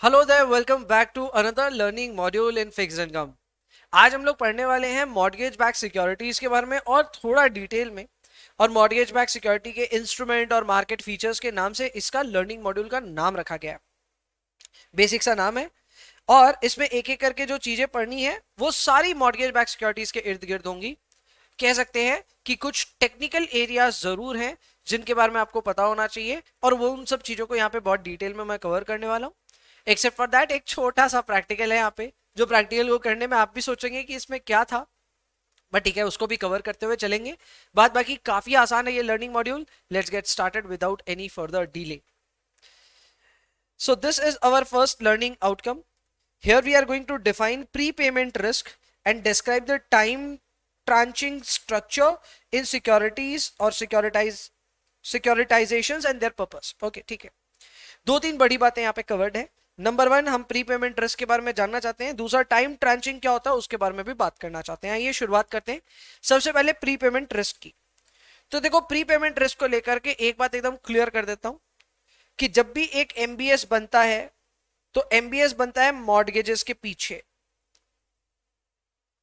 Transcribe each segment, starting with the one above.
Hello there, welcome back to another learning module in fixed income. आज हम लोग पढ़ने वाले हैं मॉर्गेज बैक सिक्योरिटीज के बारे में और थोड़ा डिटेल में। और मॉर्गेज बैक सिक्योरिटी के इंस्ट्रूमेंट और मार्केट फीचर्स के नाम से इसका लर्निंग मॉड्यूल का नाम रखा गया है। बेसिक सा नाम है और इसमें एक एक करके जो चीजें पढ़नी है वो सारी मॉर्गेज बैक सिक्योरिटीज के इर्द गिर्द होंगी। कह सकते हैं कि कुछ टेक्निकल एरियाज जरूर हैं जिनके बारे में आपको पता होना चाहिए, और वो उन सब चीजों को यहाँ पे बहुत डिटेल में मैं कवर करने वाला हूँ। एक्सेप्ट फॉर दैट एक छोटा सा प्रैक्टिकल है यहाँ पे, जो प्रैक्टिकल को करने में आप भी सोचेंगे कि इसमें क्या था, बट ठीक है, उसको भी कवर करते हुए चलेंगे। बात बाकी काफी आसान है ये learning module. Let's get started without any further delay. So this is our first learning outcome. Here we are going to define prepayment risk and describe the time tranching structure in securities or securitizations and their purpose. Okay, ठीक है। दो तीन बड़ी बातें यहाँ पे covered है। Number one, हम प्रीपेमेंट रिस्क के बारे में जानना चाहते हैं। दूसरा, टाइम ट्रांचिंग क्या होता है उसके बारे में भी बात करना चाहते हैं। ये शुरुआत करते हैं सबसे पहले प्रीपेमेंट रिस्क की। तो देखो, प्रीपेमेंट रिस्क को लेकर के एक बात एकदम क्लियर कर देता हूं कि जब भी एक एमबीएस बनता है तो एमबीएस बनता है मॉर्गेजेस के पीछे।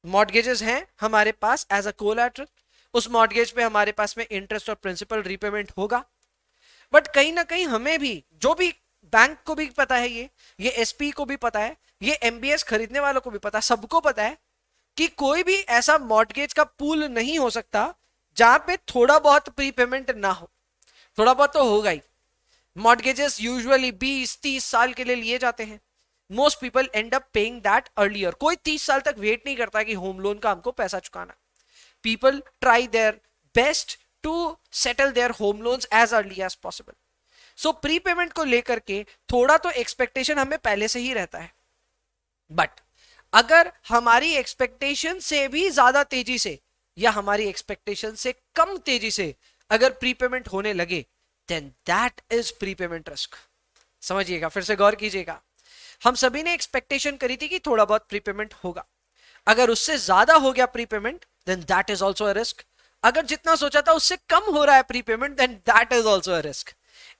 मॉर्गेजेस हैं हमारे पास एज अ कोलैटरल, उस मॉर्गेज पे हमारे पास में इंटरेस्ट और प्रिंसिपल रीपेमेंट होगा। बट कहीं ना कहीं हमें भी, जो भी बैंक को भी पता है, ये एसपी को भी पता है, ये एमबीएस खरीदने वालों को भी पता है, सबको पता है कि कोई भी ऐसा मॉर्गेज का पूल नहीं हो सकता जहां पे थोड़ा बहुत प्रीपेमेंट ना हो। थोड़ा बहुत तो होगा ही। मॉर्गेजेस यूजुअली 20-30 साल के लिए लिए जाते हैं। Most people and up paying that earlier. कोई 30 साल तक वेट नहीं करता कि होम लोन का हमको पैसा चुकाना। People try their best to settle their home loans as early as possible. So prepayment को लेकर के थोड़ा तो एक्सपेक्टेशन हमें पहले से ही रहता है। बट अगर हमारी एक्सपेक्टेशन से भी ज्यादा तेजी से या हमारी एक्सपेक्टेशन से कम तेजी से अगर प्रीपेमेंट होने लगे, then that is prepayment risk. समझिएगा, फिर से गौर कीजिएगा। हम सभी ने एक्सपेक्टेशन करी थी कि थोड़ा बहुत प्रीपेमेंट होगा। अगर उससे ज्यादा हो गया prepayment, then that is also a risk. अगर जितना सोचा था उससे कम हो रहा है prepayment, then that is also a risk.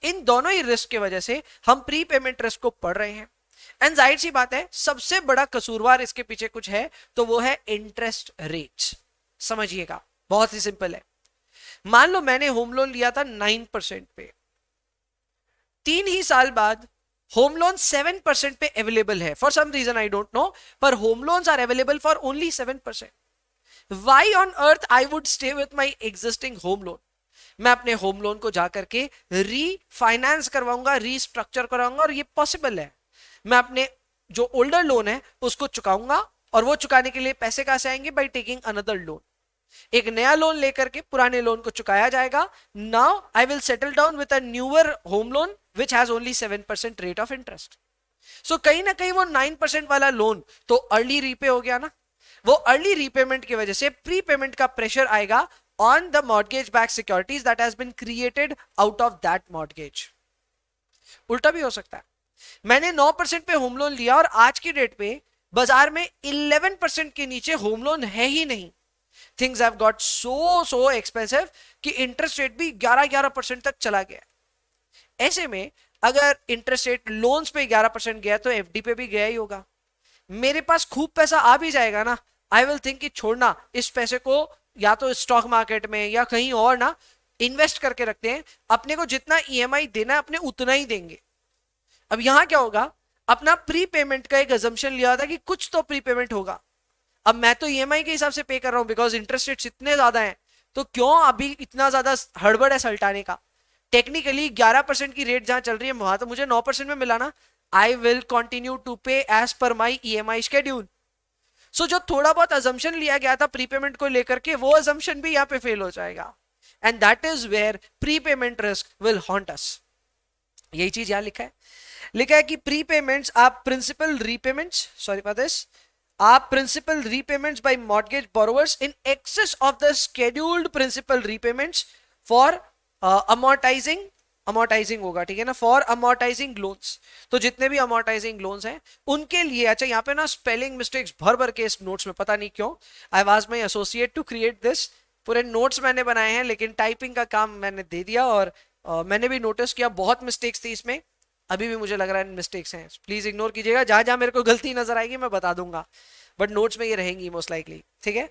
इन दोनों ही रिस्क की वजह से हम प्रीपेमेंट रिस्क को पढ़ रहे हैं। एंड जाहिर सी बात है, सबसे बड़ा कसूरवार इसके पीछे कुछ है तो वो है इंटरेस्ट रेट्स। समझिएगा, बहुत ही सिंपल है। मान लो मैंने होम लोन लिया था 9% पे, 3 ही साल बाद होम लोन 7% पे अवेलेबल है। For some reason I don't know, पर home loans are available for only 7%। Why on earth I would stay with my existing home loan? मैं अपने होम लोन को जाकर के रीफाइनेंस करवाऊंगा, रीस्ट्रक्चर कराऊंगा, और ये पॉसिबल है। मैं अपने जो ओल्डर लोन है उसको चुकाऊंगा, और वो चुकाने के लिए पैसे कहां से आएंगे? By taking another loan. एक नया लोन लेकर के पुराने लोन को चुकाया जाएगा। Now I will settle down with a newer home loan which has only 7% rate of interest. So कहीं ना कहीं वो 9% वाला लोन तो अर्ली रीपे हो गया ना। वो अर्ली रीपेमेंट की वजह से प्री पेमेंट का प्रेशर आएगा on the mortgage back securities that has been created out of that mortgage. उल्टा भी हो सकता है। मैंने 9% पे होम लोन लिया और आज की डेट पे बाजार में 11% के नीचे होम लोन है ही नहीं। Things have got so expensive कि इंटरेस्ट रेट भी 11% तक चला गया। ऐसे में अगर इंटरेस्ट रेट लोन्स पे 11% गया तो एफडी पे भी गया ही होगा। मेरे पास खूब पैसा आ भी जाएगा ना, आई विल थिंक कि छोड़ना, इस पैसे को या तो स्टॉक मार्केट में या कहीं और ना इन्वेस्ट करके रखते हैं। अपने को जितना ईएमआई देना है अपने उतना ही देंगे। अब यहां क्या होगा, अपना प्री पेमेंट का एक अजम्पशन लिया था कि कुछ तो प्री पेमेंट होगा। अब मैं तो ईएमआई के हिसाब से पे कर रहा हूं बिकॉज इंटरेस्ट रेट्स इतने ज्यादा हैं, तो क्यों अभी इतना ज्यादा हड़बड़ है सल्टाने का? टेक्निकली 11% की रेट जहां चल रही है वहां तो मुझे 9% में मिला ना। आई विल कंटिन्यू टू पे एज पर माई ईएमआई शेड्यूल। सो जो थोड़ा बहुत अजम्पशन लिया गया था प्रीपेमेंट को लेकर के, वो अजम्पशन भी यहां पे फेल हो जाएगा। And that is where prepayment risk will haunt us. यही चीज यहां लिखा है। लिखा है कि prepayments are principal repayments, sorry for this, are principal repayments by mortgage borrowers in excess of the scheduled principal repayments for amortizing होगा, ठीक है ना, for amortizing loans। तो जितने भी amortizing loans हैं उनके लिए, अच्छा यहाँ पे ना स्पेलिंग मिस्टेक्स भर भर के इस नोट्स में, पता नहीं क्यों। I was my associate to create this. पूरे नोट्स मैंने बनाए हैं लेकिन टाइपिंग का काम मैंने दे दिया, और मैंने भी नोटिस किया बहुत मिस्टेक्स थी इसमें। अभी भी मुझे लग रहा है मिस्टेक्स हैं, प्लीज इग्नोर कीजिएगा, जहां जहां मेरे को गलती नजर आएगी मैं बता दूंगा, बट नोट्स में ये रहेंगी मोस्ट लाइकली, ठीक है।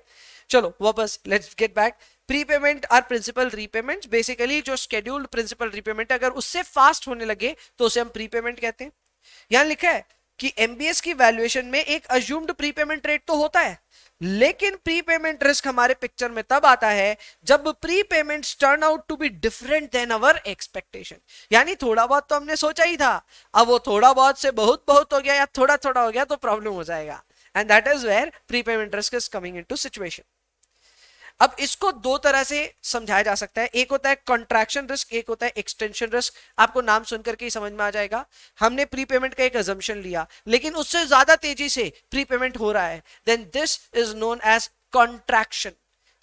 चलो वापस let's get back. Prepayment are principal repayment, basically जो शेड्यूल्ड प्रिंसिपल रीपेमेंट अगर उससे फास्ट होने लगे तो उसे हम प्रीपेमेंट कहते हैं। यहां लिखा है कि एमबीएस की वैल्यूएशन में एक अज्यूम्ड प्रीपेमेंट रेट तो होता है, लेकिन प्रीपेमेंट रिस्क हमारे पिक्चर में तब आता है जब prepayments turn out to be different than our expectation. यानी थोड़ा बहुत तो हमने सोचा ही था, अब वो थोड़ा बहुत से बहुत बहुत हो गया या थोड़ा थोड़ा हो गया तो प्रॉब्लम हो जाएगा, and that is where prepayment risk is coming into situation. अब इसको दो तरह से समझाया जा सकता है, एक होता है कॉन्ट्रैक्शन रिस्क, एक होता है एक्सटेंशन रिस्क। आपको नाम सुनकर के ही समझ में आ जाएगा। हमने प्रीपेमेंट का एक अजम्पशन लिया, लेकिन उससे ज्यादा तेजी से प्रीपेमेंट हो रहा है, then this is known as contraction.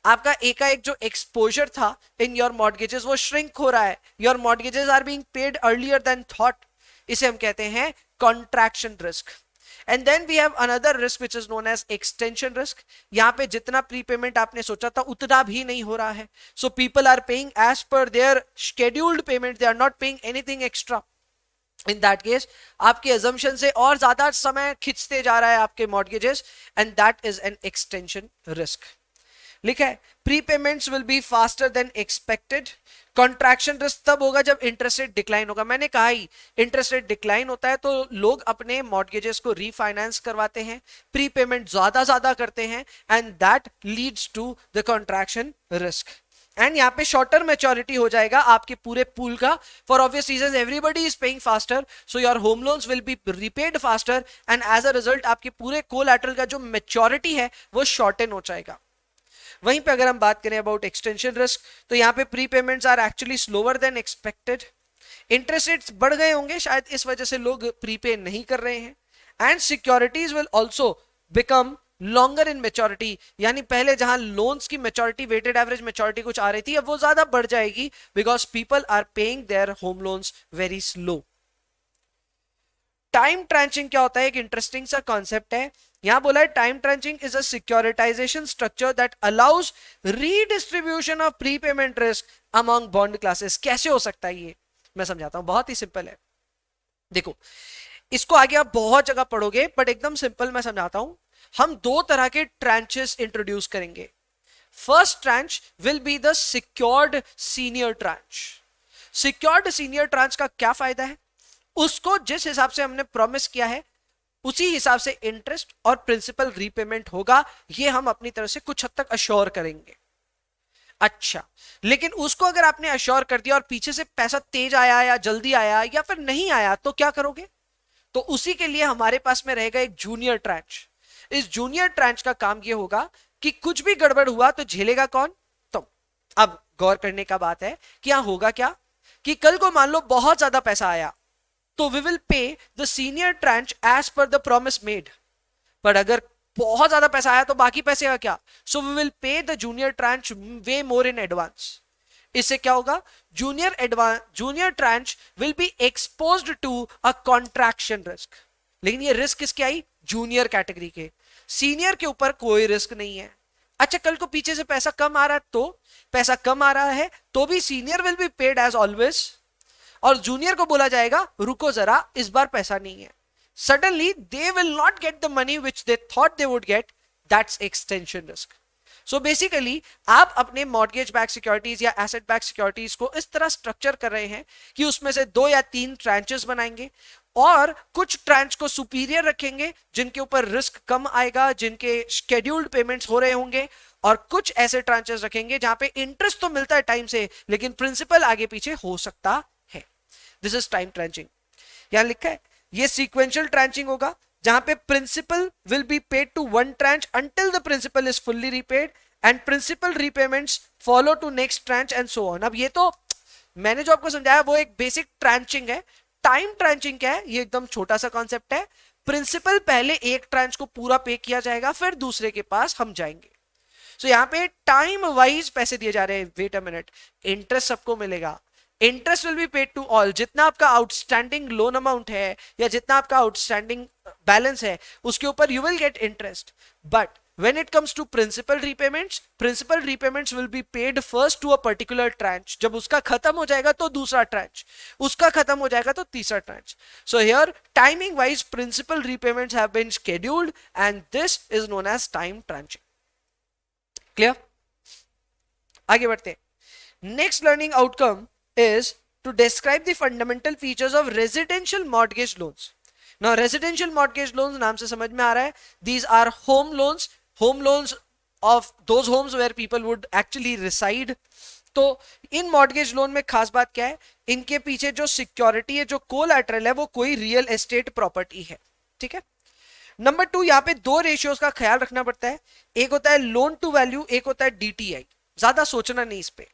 आपका एकाएक जो एक्सपोजर था इन योर मॉर्गेजेस वो श्रिंक हो रहा है, your mortgages are being paid earlier than thought, इसे हम कहते हैं contraction risk. And then we have another risk which is known as extension risk. यहां पे जितना प्रीपेमेंट आपने सोचा था उतना भी नहीं हो रहा है, so people are paying as per their scheduled payment, they are not paying anything extra. In that case आपके अजम्पशन से और ज्यादा समय खिंचते जा रहा है आपके mortgages, and that is an extension risk. लिखा है prepayments will be faster than expected. Contraction risk तब होगा जब इंटरेस्ट रेट डिक्लाइन होगा। मैंने कहा ही इंटरेस्ट रेट डिक्लाइन होता है तो लोग अपने मॉर्गेजेस को रीफाइनेंस करवाते हैं, प्रीपेमेंट ज्यादा करते हैं, and that leads to the contraction risk. And यहाँ पे शॉर्टर मैच्योरिटी हो जाएगा आपके पूरे पूल का, for obvious reasons everybody is paying faster, so your home loans will be repaid faster, and as a result आपके पूरे कोलैटरल का जो मैच्योरिटी है वो शॉर्टन हो जाएगा। वहीं पे अगर हम बात करें अबाउट एक्सटेंशन रिस्क, तो यहाँ पे prepayments are actually slower than expected. Interest rates बढ़ गए होंगे, शायद इस वजह से लोग प्रीपे नहीं कर रहे हैं, and securities will also become longer in maturity. यानी पहले जहां लोन्स की मेच्योरिटी, वेटेड एवरेज मेच्योरिटी कुछ आ रही थी, अब वो ज्यादा बढ़ जाएगी, because people are paying their home loans very slow. Time tranching क्या होता है, एक इंटरेस्टिंग सा कॉन्सेप्ट है। यहां बोला है time tranching is a securitization structure that allows redistribution of prepayment risk among bond classes. कैसे हो सकता है ये, मैं समझाता हूं, बहुत ही सिंपल है। देखो, इसको आगे आप बहुत जगह पढ़ोगे, बट एकदम सिंपल मैं समझाता हूं। हम दो तरह के ट्रांचेस इंट्रोड्यूस करेंगे। First tranche will be the secured senior tranche. Secured senior tranche का क्या फायदा है, उसको जिस हिसाब से हमने प्रॉमिस किया है उसी हिसाब से इंटरेस्ट और प्रिंसिपल रीपेमेंट होगा, ये हम अपनी तरफ से कुछ हद तक अश्योर करेंगे। अच्छा, लेकिन उसको अगर आपने अश्योर कर दिया और पीछे से पैसा तेज आया या जल्दी आया या फिर नहीं आया तो क्या करोगे? तो उसी के लिए हमारे पास में रहेगा एक जूनियर ट्रांच। इस जूनियर ट्रांच का काम यह होगा कि कुछ भी गड़बड़ हुआ तो झेलेगा कौन? तुम। अब गौर करने का बात है कि यहां होगा क्या कि कल को मान लो बहुत ज्यादा पैसा आया तो we will pay the senior tranche as per the promise made. पर अगर बहुत ज्यादा पैसा आया तो बाकी पैसे का क्या? So we will pay the junior tranche way more in advance. इससे क्या होगा? Junior tranche will be exposed to a contraction risk. लेकिन ये रिस्क किसके आई? जूनियर कैटेगरी के। सीनियर के ऊपर कोई रिस्क नहीं है। अच्छा, कल को पीछे से पैसा कम आ रहा है तो पैसा कम आ रहा है तो भी senior will be paid as always, और जूनियर को बोला जाएगा रुको जरा, इस बार पैसा नहीं है। Suddenly they will not get the money which they thought they would get. That's extension risk. So basically आप अपने मॉर्गेज बैक सिक्योरिटीज या एसेट बैक सिक्योरिटीज को इस तरह स्ट्रक्चर कर रहे हैं कि उसमें से 2 या 3 ट्रांचेस बनाएंगे और कुछ ट्रांच को सुपीरियर रखेंगे जिनके ऊपर रिस्क कम आएगा, जिनके शेड्यूल्ड पेमेंट्स हो रहे होंगे, और कुछ ऐसे ट्रांचेस रखेंगे जहां पे इंटरेस्ट तो मिलता है टाइम से लेकिन प्रिंसिपल आगे पीछे हो सकता है। This is time tranching. यहां लिखा है ये सीक्वेंशियल ट्रांचिंग होगा जहां पे principal will be paid to one tranche until the principal is fully repaid and principal repayments follow to next tranche and so on. अब ये तो मैंने जो आपको समझाया वो एक बेसिक ट्रांचिंग है। टाइम ट्रांचिंग क्या है? ये एकदम छोटा सा कॉन्सेप्ट है। प्रिंसिपल पहले एक ट्रांच को पूरा पे किया जाएगा, फिर दूसरे के पास हम जाएंगे। सो यहां पे टाइम वाइज पैसे दिए जा रहे हैं। वेट अ मिनट, इंटरेस्ट सबको मिलेगा। Interest will be paid to all. जितना आपका आउटस्टैंडिंग लोन अमाउंट है या जितना आपका आउटस्टैंडिंग बैलेंस है उसके ऊपर you will get interest, but When it comes to principal repayments will be paid first to a particular tranche. जब उसका खत्म हो जाएगा तो दूसरा tranche, उसका खत्म हो जाएगा तो तीसरा tranche. So here timing wise principal repayments have been scheduled and this is known as time tranching. Clear? आगे बढ़ते हैं. Next learning outcome is to describe the fundamental features of residential mortgage loans. Now residential mortgage loans नाम से समझ में आ रहा है, these are home loans of those homes where people would actually reside. तो इन मॉर्गेज लोन में खास बात क्या है, इनके पीछे जो सिक्योरिटी है, जो कोलैटरल है, वो कोई रियल एस्टेट प्रॉपर्टी है. ठीक है. नंबर 2, यहाँ पे दो रेशियोज का ख्याल रखना पड़ता है. एक होता है लोन टू वैल्यू, एक होता है डीटीआई. ज्यादा सोचना नहीं इस पे.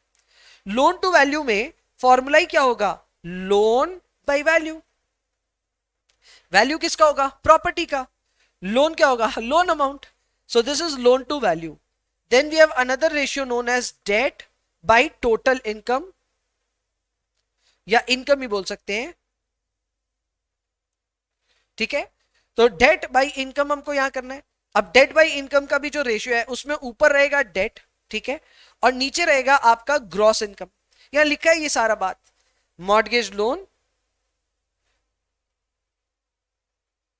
लोन टू वैल्यू में फॉर्मूला ही क्या होगा, लोन बाय वैल्यू. वैल्यू किसका होगा, प्रॉपर्टी का. लोन क्या होगा, loan amount. So this is loan to value. Then we have another ratio known as debt by total income, या इनकम ही बोल सकते हैं. ठीक है. तो डेट बाय इनकम हमको यहां करना है. अब डेट बाय इनकम का भी जो रेशियो है उसमें ऊपर रहेगा डेट, ठीक है, और नीचे रहेगा आपका ग्रॉस इनकम. यहां लिखा है ये सारा बात. Mortgage loan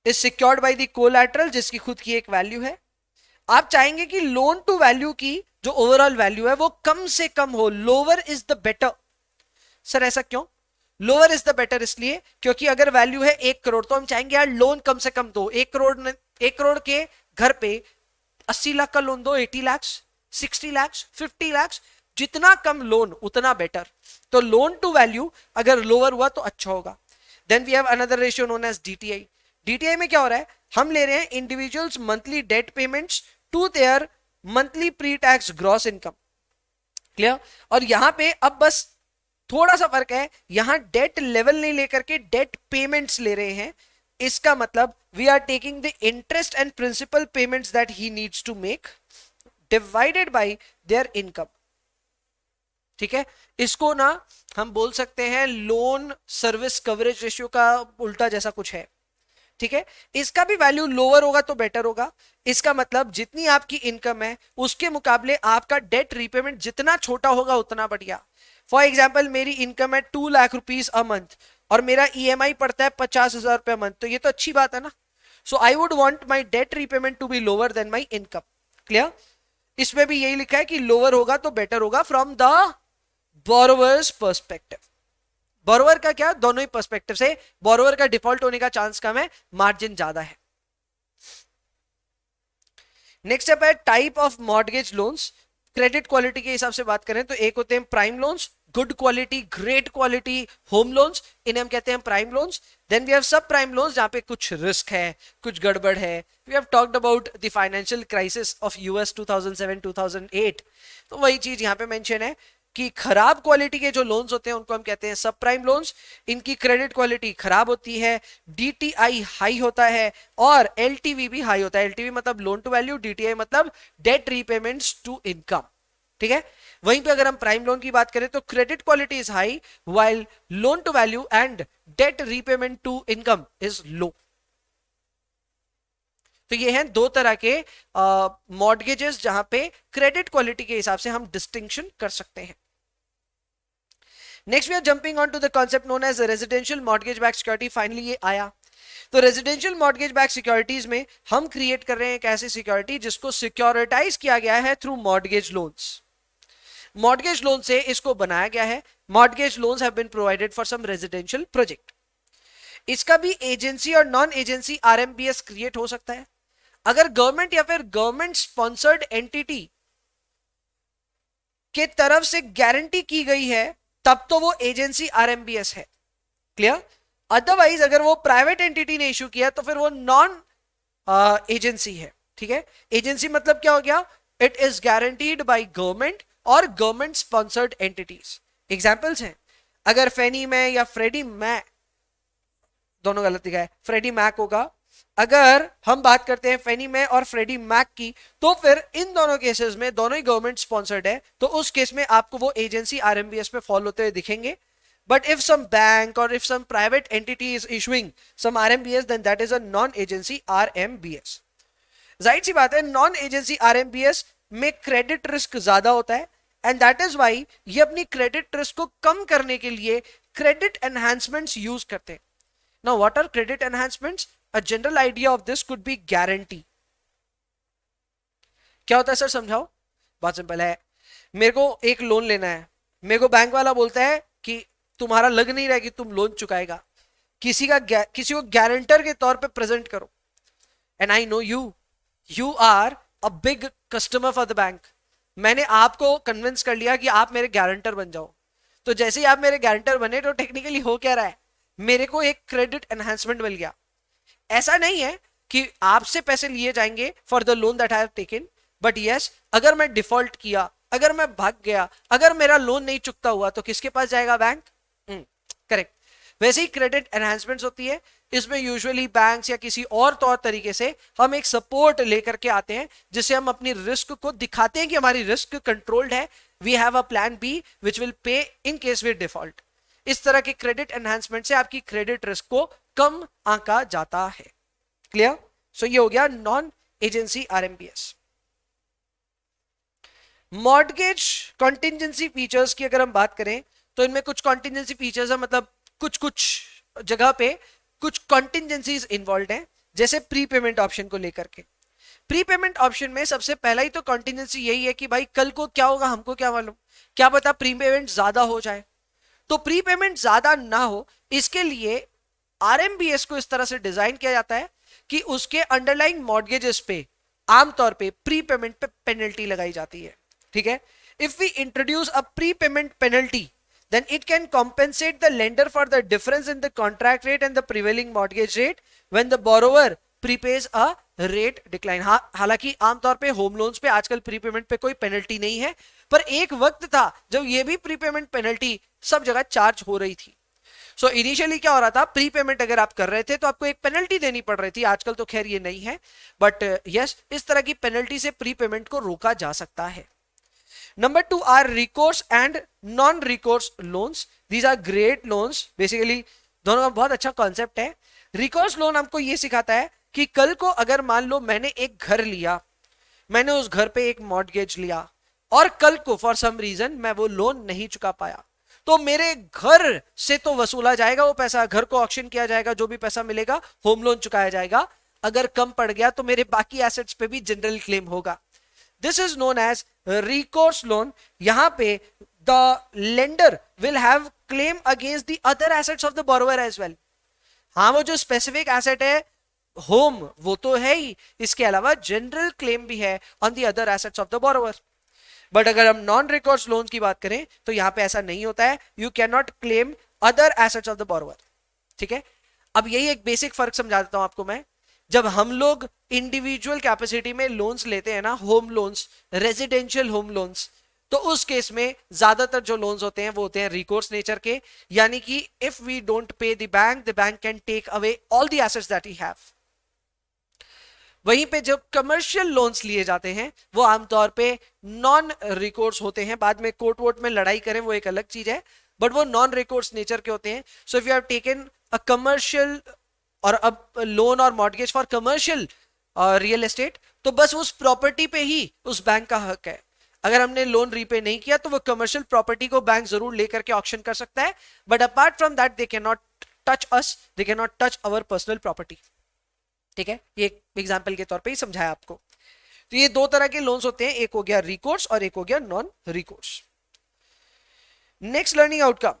is secured by the collateral, जिसकी खुद की एक वैल्यू है. आप चाहेंगे कि लोन टू वैल्यू की जो ओवरऑल वैल्यू है वो कम से कम हो. Lower is the better. Sir ऐसा क्यों, लोअर इज द बेटर इसलिए क्योंकि अगर वैल्यू है 1 करोड़ तो हम चाहेंगे यार लोन कम से कम दो. 1 करोड़ के घर पे 80 लाख का लोन दो, 80 लाख, 60 लाख, 50 लाख, जितना कम लोन उतना बेटर. तो लोन टू वैल्यू अगर लोअर हुआ तो अच्छा होगा. Then we have another ratio known as DTI. DTI में क्या हो रहा है, हम ले रहे हैं individuals monthly debt payments to their monthly pre tax gross income. Clear. और यहां पे अब बस थोड़ा सा फर्क है, यहां डेट लेवल नहीं लेकर के डेट पेमेंट्स ले रहे हैं. इसका मतलब we are taking the interest and principal payments that he needs to make divided by their income. ठीक है. इसको ना हम बोल सकते हैं लोन सर्विस कवरेज रेशियो का उल्टा जैसा कुछ है. ठीक है. इसका भी वैल्यू लोअर होगा तो बेटर होगा. इसका मतलब जितनी आपकी इनकम है उसके मुकाबले आपका डेट रीपेमेंट जितना छोटा होगा उतना बढ़िया. फॉर एग्जाम्पल मेरी इनकम है 2 लाख रुपीज अ मंथ और मेरा ईएमआई पड़ता है 50,000 रुपए मंथ, तो ये तो अच्छी बात है ना. So I would want my debt repayment to be lower than my income. Clear. इसमें भी यही लिखा है कि लोअर होगा तो बेटर होगा from the borrower's perspective. Borrower का क्या, दोनों ही पर्सपेक्टिव से. बोरोवर का डिफॉल्ट होने का चांस कम है, मार्जिन ज्यादा है. नेक्स्ट स्टेप है type of mortgage loans. Credit quality के हिसाब से बात करें तो एक होते हैं prime loans, good quality, great quality home loans, इन्हें हम कहते हैं prime loans. Then we have subprime loans जहां पे कुछ रिस्क है, कुछ गड़बड़ है. We have talked about the financial crisis of US 2007-2008. तो वही चीज यहां पे मेंशन है कि खराब क्वालिटी के जो लोन्स होते हैं उनको हम कहते हैं सब प्राइम लोन्स. इनकी क्रेडिट क्वालिटी खराब होती है, डीटीआई हाई होता है और एलटीवी भी हाई होता है. एलटीवी मतलब लोन टू वैल्यू, डीटीआई मतलब डेट रीपेमेंट्स टू इनकम. ठीक है. वहीं पे अगर हम प्राइम लोन की बात करें तो credit quality is high while loan to value and debt repayment to income is low. तो ये हैं दो तरह के मॉर्गेजेस जहां पे क्रेडिट क्वालिटी के हिसाब से हम डिस्टिंक्शन कर सकते हैं. Next we are jumping on to the concept known as residential mortgage back security. Finally ये आया. तो रेजिडेंशियल मॉर्गेज बैक सिक्योरिटीज में हम क्रिएट कर रहे हैं एक ऐसी सिक्योरिटी जिसको सिक्योरिटाइज किया गया है through mortgage loans. Mortgage loan से इसको बनाया गया है. Mortgage loans have been provided for some residential project. इसका भी एजेंसी और नॉन एजेंसी आरएमबीएस क्रिएट हो सकता है. अगर गवर्नमेंट या फिर गवर्नमेंट स्पॉन्सर्ड एंटिटी के तरफ से गारंटी की गई है तब तो वो एजेंसी आरएमबीएस है. क्लियर. अदरवाइज अगर वो प्राइवेट एंटिटी ने इशू किया तो फिर वो नॉन एजेंसी है. ठीक है. एजेंसी मतलब क्या हो गया, it is guaranteed by government और गवर्नमेंट स्पॉन्सर्ड एंटिटीज. एग्जांपल्स हैं, अगर फेनी में या फ्रेडी मैक, दोनों गलत दिखा है, फ्रेडी मैक होगा. अगर हम बात करते हैं फेनी में और फ्रेडी मैक की तो फिर इन दोनों केसेस में दोनों ही गवर्नमेंट स्पॉन्सर्ड है, तो उस केस में आपको वो एजेंसी आरएमबीएस पे फॉलो होते हुए दिखेंगे. But if some bank or if some private entity is issuing some RMBS, then that is a non-agency RMBS. जाहिर सी बात है नॉन एजेंसी आरएमबीएस में क्रेडिट रिस्क ज्यादा होता है, एंड दैट इज वाई ये अपनी क्रेडिट रिस्क को कम करने के लिए क्रेडिट एनहांसमेंट्स यूज करते हैं. Now what are credit enhancements? A general idea of this could be guarantee. क्या होता है सर, समझाओ. बहुत सिंपल है. मेरे को एक लोन लेना है, मेरे को बैंक वाला बोलता है कि तुम्हारा लग नहीं रहा कि तुम लोन चुकाएगा, किसी को गारंटर के तौर पे प्रेजेंट करो. And I know you are a big customer for the bank. मैंने आपको कन्विंस कर लिया कि आप मेरे गारंटर बन जाओ. तो जैसे ही आप मेरे गारंटर बने तो टेक्निकली हो क्या रहा है, मेरे को एक क्रेडिट एनहांसमेंट मिल गया. ऐसा नहीं है कि आपसे पैसे लिए जाएंगे for the loan that I have taken, but yes अगर मैं डिफॉल्ट किया, अगर मैं भाग गया, अगर मेरा लोन नहीं चुकता हुआ तो किसके पास जाएगा? बैंक. करेक्ट. वैसे ही क्रेडिट एनहांसमेंट्स होती है, इसमें यूजुअली बैंक्स या किसी और तौर तरीके से हम एक सपोर्ट लेकर के आते हैं जिससे हम अपनी रिस्क को दिखाते हैं कि हमारी रिस्क कंट्रोल्ड है. We have a plan B which will pay in case we default. इस तरह के क्रेडिट एनहांसमेंट से आपकी क्रेडिट रिस्क को कम आंका जाता है. क्लियर? सो ये हो गया non agency RMBS. Mortgage contingency features की अगर हम बात करें तो इनमें कुछ कॉन्टिजेंसी फीचर्स है, मतलब कुछ जगह पे कुछ कॉन्टिजेंसीज इन्वॉल्व हैं, जैसे प्रीपेमेंट ऑप्शन को लेकर के. प्रीपेमेंट ऑप्शन में सबसे पहला ही तो कॉन्टिजेंसी यही है कि भाई कल को क्या होगा हमको क्या मालूम, क्या पता प्रीपेमेंट ज्यादा हो जाए. तो प्रीपेमेंट ज्यादा ना हो इसके लिए आरएमबीएस को इस तरह से डिजाइन किया जाता है कि उसके अंडरलाइंग मॉर्गेजेस पे आमतौर पे प्रीपेमेंट पे पेनल्टी लगाई जाती है. ठीक है. If we introduce a prepayment penalty then it can compensate the lender for the difference in the contract rate and the prevailing mortgage rate when the borrower prepays a rate decline. हालांकि आमतौर पे home loans पे आजकल prepayment पे कोई penalty नहीं है, पर एक वक्त था जब ये भी प्रीपेमेंट पेनल्टी सब जगह चार्ज हो रही थी. सो इनिशियली क्या हो रहा था, प्रीपेमेंट अगर आप कर रहे थे तो आपको एक पेनल्टी देनी पड़ रही थी. आजकल तो खैर ये नहीं है, बट यस इस तरह की पेनल्टी से प्रीपेमेंट को रोका जा सकता है. Number 2 are recourse and non-recourse loans. These are great loans. Basically दोनों का बहुत अच्छा कॉन्सेप्ट है. रिकोर्स लोन हमको ये सिखाता है कि कल को अगर मान लो मैंने एक घर लिया, मैंने उस घर पे एक मॉर्गेज लिया और कल को फॉर सम रीजन मैं वो लोन नहीं चुका पाया, तो मेरे घर से तो वसूला जाएगा वो पैसा, घर को ऑक्शन किया जाएगा, जो भी पैसा मिलेगा होम लोन चुकाया जाएगा. अगर कम पड़ गया तो मेरे बाकी एसेट्स पे भी जनरल क्लेम होगा. This is known as recourse loan. यहाँ पे the lender will have claim against the other assets of the borrower as well. हाँ वो जो specific asset है home वो तो है ही, इसके अलावा general claim भी है on the other assets of the borrower. But अगर हम non recourse loans की बात करें तो यहाँ पे ऐसा नहीं होता है. You cannot claim other assets of the borrower. ठीक है. अब यही एक बेसिक फर्क समझा देता हूं आपको मैं. जब हम लोग इंडिविजुअल कैपेसिटी में लोन्स लेते हैं ना, home loans, residential home loans, तो उस केस में ज्यादातर जो लोन्स होते हैं वो होते हैं रिकोर्स नेचर के, यानी कि if we don't pay the bank can take away all the assets that we have. वहीं पे जब कमर्शियल लोन्स लिए जाते हैं वो आमतौर पे नॉन रिकोर्स होते हैं. बाद में कोर्ट वोट में लड़ाई करें वो एक अलग चीज है, बट वो नॉन रिकोर्स नेचर के होते हैं. सो if you have taken a commercial और अब लोन और mortgage for commercial real estate, तो बस उस प्रॉपर्टी पे ही उस बैंक का हक है. अगर हमने लोन रीपे नहीं किया तो वो कमर्शियल प्रॉपर्टी को बैंक जरूर लेकर के ऑक्शन कर सकता है, but apart from that they can not touch us, they can not touch our personal property. ठीक है, ये एक एग्जांपल के तौर पे ही समझाया आपको. तो ये दो तरह के लोन्स होते हैं, एक हो गया रिकोर्स और एक हो गया non recourse. Next learning outcome.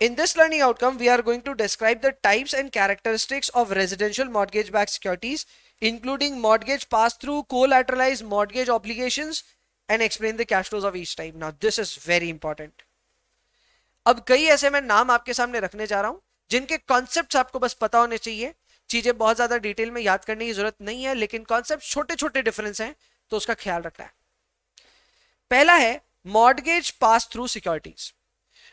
In this learning outcome, we are going to describe the types and characteristics of residential mortgage-backed securities, including mortgage pass-through, collateralized mortgage obligations, and explain the cash flows of each type. Now, this is very important. अब कई ऐसे मैं नाम आपके सामने रखने जा रहा हूं जिनके कॉन्सेप्ट्स आपको बस पता होने चाहिए. चीजें बहुत ज्यादा डिटेल में याद करने की जरूरत नहीं है, लेकिन कॉन्सेप्ट छोटे छोटे डिफरेंस हैं तो उसका ख्याल रखना है. पहला है mortgage pass through securities.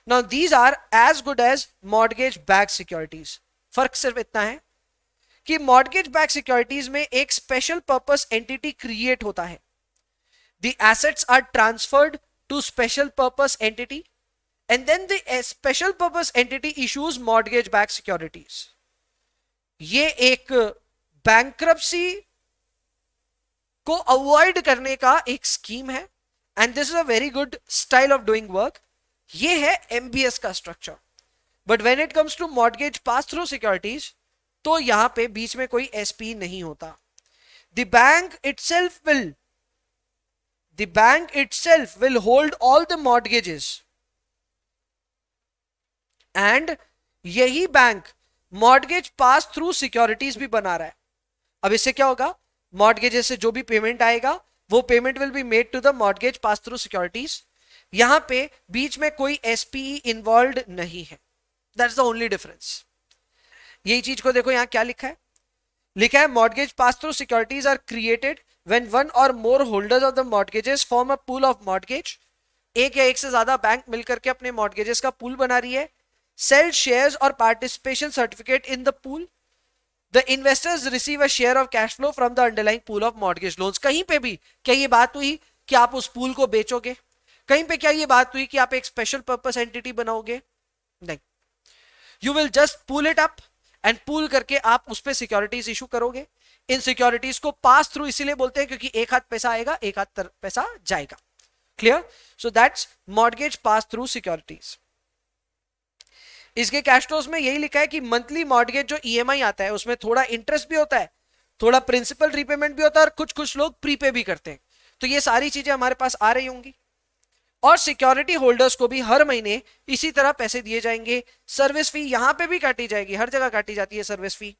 Now these are as good as mortgage backed securities. फर्क सिर्फ इतना है कि mortgage backed securities में एक special purpose entity create होता है. The assets are transferred to special purpose entity and then the special purpose entity issues mortgage backed securities. ये एक bankruptcy को अवॉइड करने का एक स्कीम है, and this is a very good style of doing work. ये है MBS का structure. But when it comes to mortgage pass through securities, तो यहां पे बीच में कोई एसपी नहीं होता. The bank itself will hold all the mortgages, and यही bank mortgage pass through securities भी बना रहा है. अब इससे क्या होगा, मॉर्गेजेस से जो भी पेमेंट आएगा वो payment will be made to the mortgage pass through securities. यहां पे बीच में कोई एसपीई इन्वॉल्व नहीं है. That's the only difference. यही चीज को देखो यहां क्या लिखा है. लिखा है mortgage pass through securities are created when one or more holders of the mortgages form a pool of mortgage. एक या एक से ज्यादा बैंक मिलकर के अपने मॉर्गेजेस का पूल बना रही है. सेल शेयर्स और participation certificate in the pool. The investors receive a share of cash flow from the underlying pool of mortgage loans. कहीं पे भी क्या ये बात हुई कि आप उस पूल को बेचोगे? कहीं पे क्या ये बात हुई कि आप एक स्पेशल पर्पस एंटिटी बनाओगे? नहीं. You will just pool it up, and pool करके आप उस पर सिक्योरिटीज इशू करोगे. इन सिक्योरिटीज को पास थ्रू इसीलिए बोलते हैं क्योंकि एक हाथ पैसा आएगा, एक हाथ पैसा जाएगा. Clear? So that's mortgage pass through securities. इसके कैश फ्लोज में यही लिखा है कि मंथली मॉर्गेज जो ईएमआई आता है उसमें थोड़ा इंटरेस्ट भी होता है, थोड़ा प्रिंसिपल रीपेमेंट भी होता है, और कुछ लोग प्रीपे भी करते हैं. तो ये सारी चीजें हमारे पास आ रही होंगी. और सिक्योरिटी होल्डर्स को भी हर महीने इसी तरह पैसे दिए जाएंगे. सर्विस फी यहां पे भी काटी जाएगी, हर जगह काटी जाती है service fee.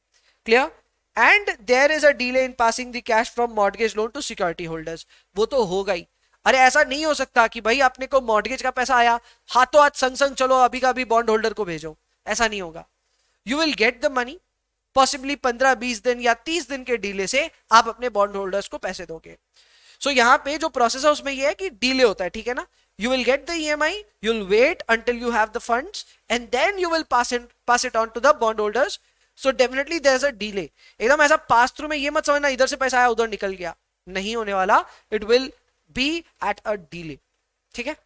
Clear? And there is a delay in passing the cash from mortgage loan to security holders. वो तो होगा ही. अरे ऐसा नहीं हो सकता कि भाई आपने को मॉर्गेज का पैसा आया, हाथों हाथ संग संग चलो अभी का अभी बॉन्ड होल्डर को भेजो. ऐसा नहीं होगा. You will get the money possibly 15-20 दिन या 30 दिन के डिले से आप अपने बॉन्ड होल्डर्स को पैसे दोगे. सो यहां पे जो प्रोसेस है उसमें यह है कि डिले होता है. ठीक है ना? You will get the EMI, you'll wait until you have the funds, and then you will pass it on to the bondholders. So definitely there's a delay. एकदम ऐसा pass through में ये मत समझना इधर से पैसा आया उधर निकल गया, नहीं होने वाला. It will be at a delay. ठीक है?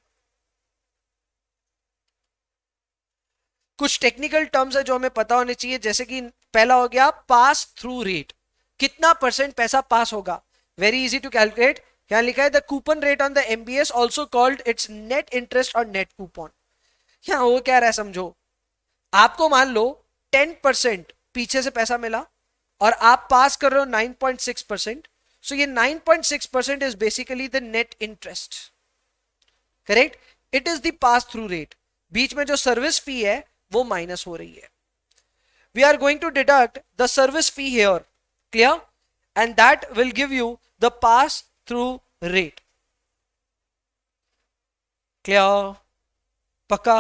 कुछ टेक्निकल टर्म्स है जो हमें पता होने चाहिए, जैसे कि पहला हो गया पास थ्रू रेट. कितना परसेंट पैसा पास होगा? Very easy to calculate. यहां लिखा है the coupon rate on the MBS also called its net interest और नेट कूपन. यहां वो क्या रहा है समझो. आपको मान लो 10% पीछे से पैसा मिला और आप पास कर रहे हो 9.6%. सो ये 9.6% is basically the net interest. Correct? It is the pass through rate. बीच में जो सर्विस फी है वो माइनस हो रही है. We are going to deduct the service fee here. Clear? And that will give you the pass through rate. Clear? Paka?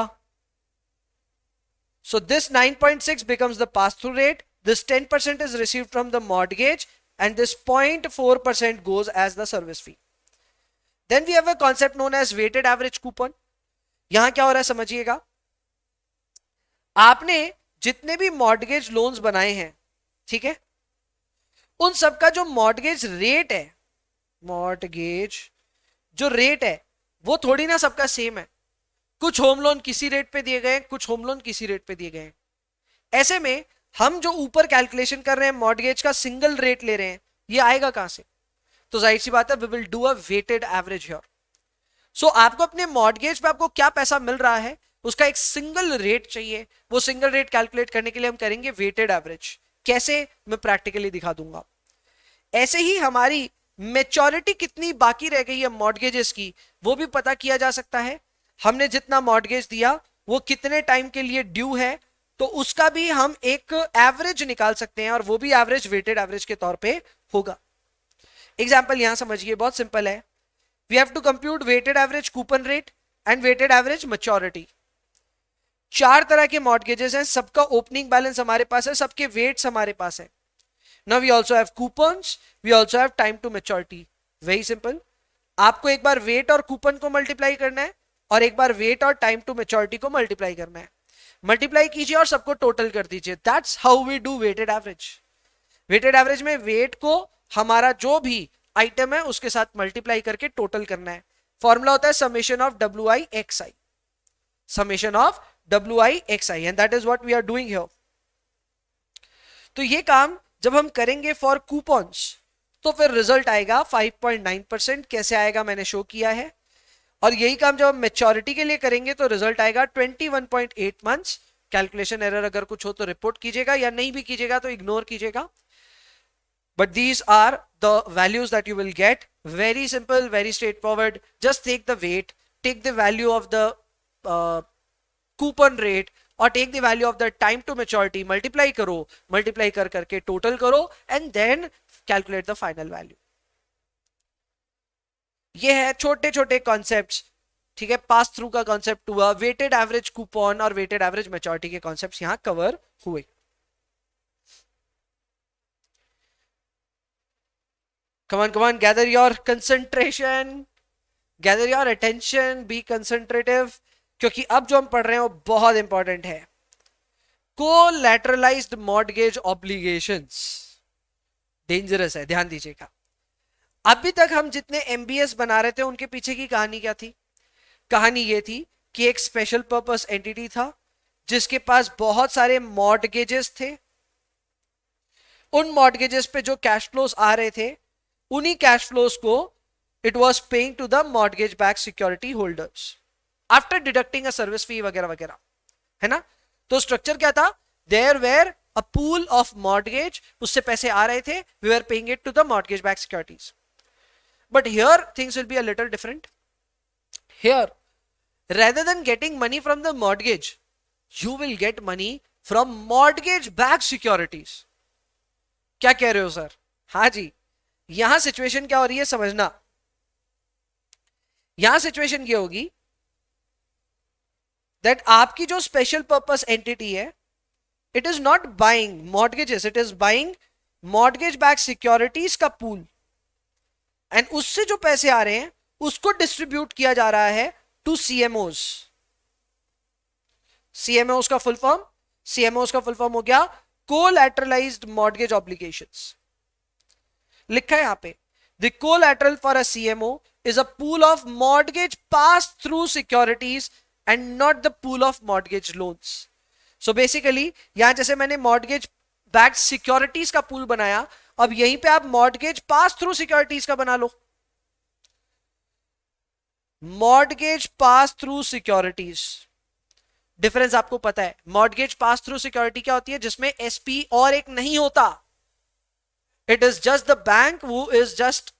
So this 9.6 becomes the pass-through rate. This 10% is received from the mortgage, and this 0.4% goes as the service fee. Then we have a concept known as weighted average coupon. यहां क्या हो रहा है समझिएगा. आपने जितने भी mortgage loans बनाए हैं, ठीक है, उन सबका जो मॉर्गेज रेट है, मॉर्गेज जो रेट है वो थोड़ी ना सबका सेम है. कुछ होम लोन किसी रेट पे दिए गए, कुछ होम लोन किसी रेट पे दिए गए. ऐसे में हम जो ऊपर कैलकुलेशन कर रहे हैं मॉर्गेज का सिंगल रेट ले रहे हैं, ये आएगा कहां से? तो जाहिर सी बात है we will do a weighted average here. So आपको अपने मॉर्गेज पे आपको क्या पैसा मिल रहा है उसका एक सिंगल रेट चाहिए. वो सिंगल रेट कैलकुलेट करने के लिए हम करेंगे वेटेड एवरेज. कैसे? मैं प्रैक्टिकली दिखा दूंगा. ऐसे ही हमारी मेच्योरिटी कितनी बाकी रह गई है मॉर्गेजेस की वो भी पता किया जा सकता है. हमने जितना मॉर्गेज दिया वो कितने टाइम के लिए ड्यू है, तो उसका भी हम एक एवरेज निकाल सकते हैं, और वो भी एवरेज वेटेड एवरेज के तौर पे होगा. एग्जांपल यहां समझिए, बहुत सिंपल है. We have to compute weighted average coupon rate and weighted average maturity. 4 तरह के मॉर्गेजेस हैं, सबका ओपनिंग बैलेंस हमारे पास है, सबके वेट्स हमारे पास है. Now we also have coupons, we also have time to maturity. Very simple. आपको एक बार वेट और कूपन को मल्टीप्लाई करना है और एक बार वेट और टाइम टू मेच्योरिटी को मल्टीप्लाई करना है. मल्टीप्लाई कीजिए और सबको टोटल कर दीजिए. That's how we do weighted average. Weighted average में वेट को हमारा जो भी आइटम है उसके साथ मल्टीप्लाई करके टोटल करना है. फॉर्मूला होता है summation of WI/XI. Summation of WI/XI, and that is what we are doing here. तो ये काम जब हम करेंगे फॉर कूपन्स तो फिर रिजल्ट आएगा 5.9%। कैसे आएगा मैंने शो किया है। और यही काम जब हम मेच्योरिटी के लिए करेंगे तो रिजल्ट आएगा 21.8 मंथ्स। कैलकुलेशन एरर अगर कुछ हो तो रिपोर्ट कीजिएगा, या नहीं भी कीजिएगा तो इग्नोर कीजिएगा। But these are the values that you will get. Very simple, very straightforward. Just take the weight, take the value of the coupon rate, और take the value of the time to maturity, multiply करो, multiply कर करके total करो, and then calculate the final value. ये है छोटे छोटे concepts, ठीक है। पास थ्रू का कॉन्सेप्ट हुआ, वेटेड एवरेज कूपन और वेटेड एवरेज मैच्योरिटी के कॉन्सेप्ट्स यहां कवर हुए। Come on, come on, gather your concentration, gather your attention, be concentrative, क्योंकि अब जो हम पढ़ रहे हैं वो बहुत इंपॉर्टेंट है। कोलैटरलाइज्ड मॉर्गेज ऑब्लिगेशंस डेंजरस है, ध्यान दीजिएगा। अभी तक हम जितने एमबीएस बना रहे थे उनके पीछे की कहानी क्या थी? कहानी ये थी कि एक स्पेशल पर्पस एंटिटी था जिसके पास बहुत सारे मॉर्गेजेस थे। उन मॉर्गेजेस पे जो कैश फ्लोस आ रहे थे, उन्हीं कैश फ्लोस को it was paying to the mortgage back security holders after deducting a service fee वगैरह वगैरह, है ना। तो स्ट्रक्चर क्या था? There were a pool of mortgage, उससे पैसे आ रहे थे, we were paying it to the mortgage back securities. But here things will be a little different. Here rather than getting money from the mortgage, you will get money from mortgage backed securities. क्या कह रहे हो sir? हाँ जी, यहां situation क्या हो रही है समझना। यहां सिचुएशन ये होगी दैट आपकी जो स्पेशल पर्पस एंटिटी है, it is not buying mortgages, it is buying mortgage back securities का पूल, एंड उससे जो पैसे आ रहे हैं उसको डिस्ट्रीब्यूट किया जा रहा है टू सीएमओस। सीएमओस का फुल फॉर्म, सीएमओस का फुल फॉर्म हो गया कोलैटरलाइज्ड मॉर्गेज ऑब्लिगेशंस। लिखा है यहां पे, the collateral for a CMO is a pool of mortgage pass through securities and not the pool of mortgage loans. So basically यहां जैसे मैंने मॉर्गेज बैक्ड सिक्योरिटीज का पूल बनाया, अब यहीं पे आप मॉर्गेज पास थ्रू सिक्योरिटीज का बना लो। Mortgage pass through securities, difference आपको पता है। मॉर्गेज पास थ्रू सिक्योरिटी क्या होती है? जिसमें एसपी और एक नहीं होता, it is just the bank who is just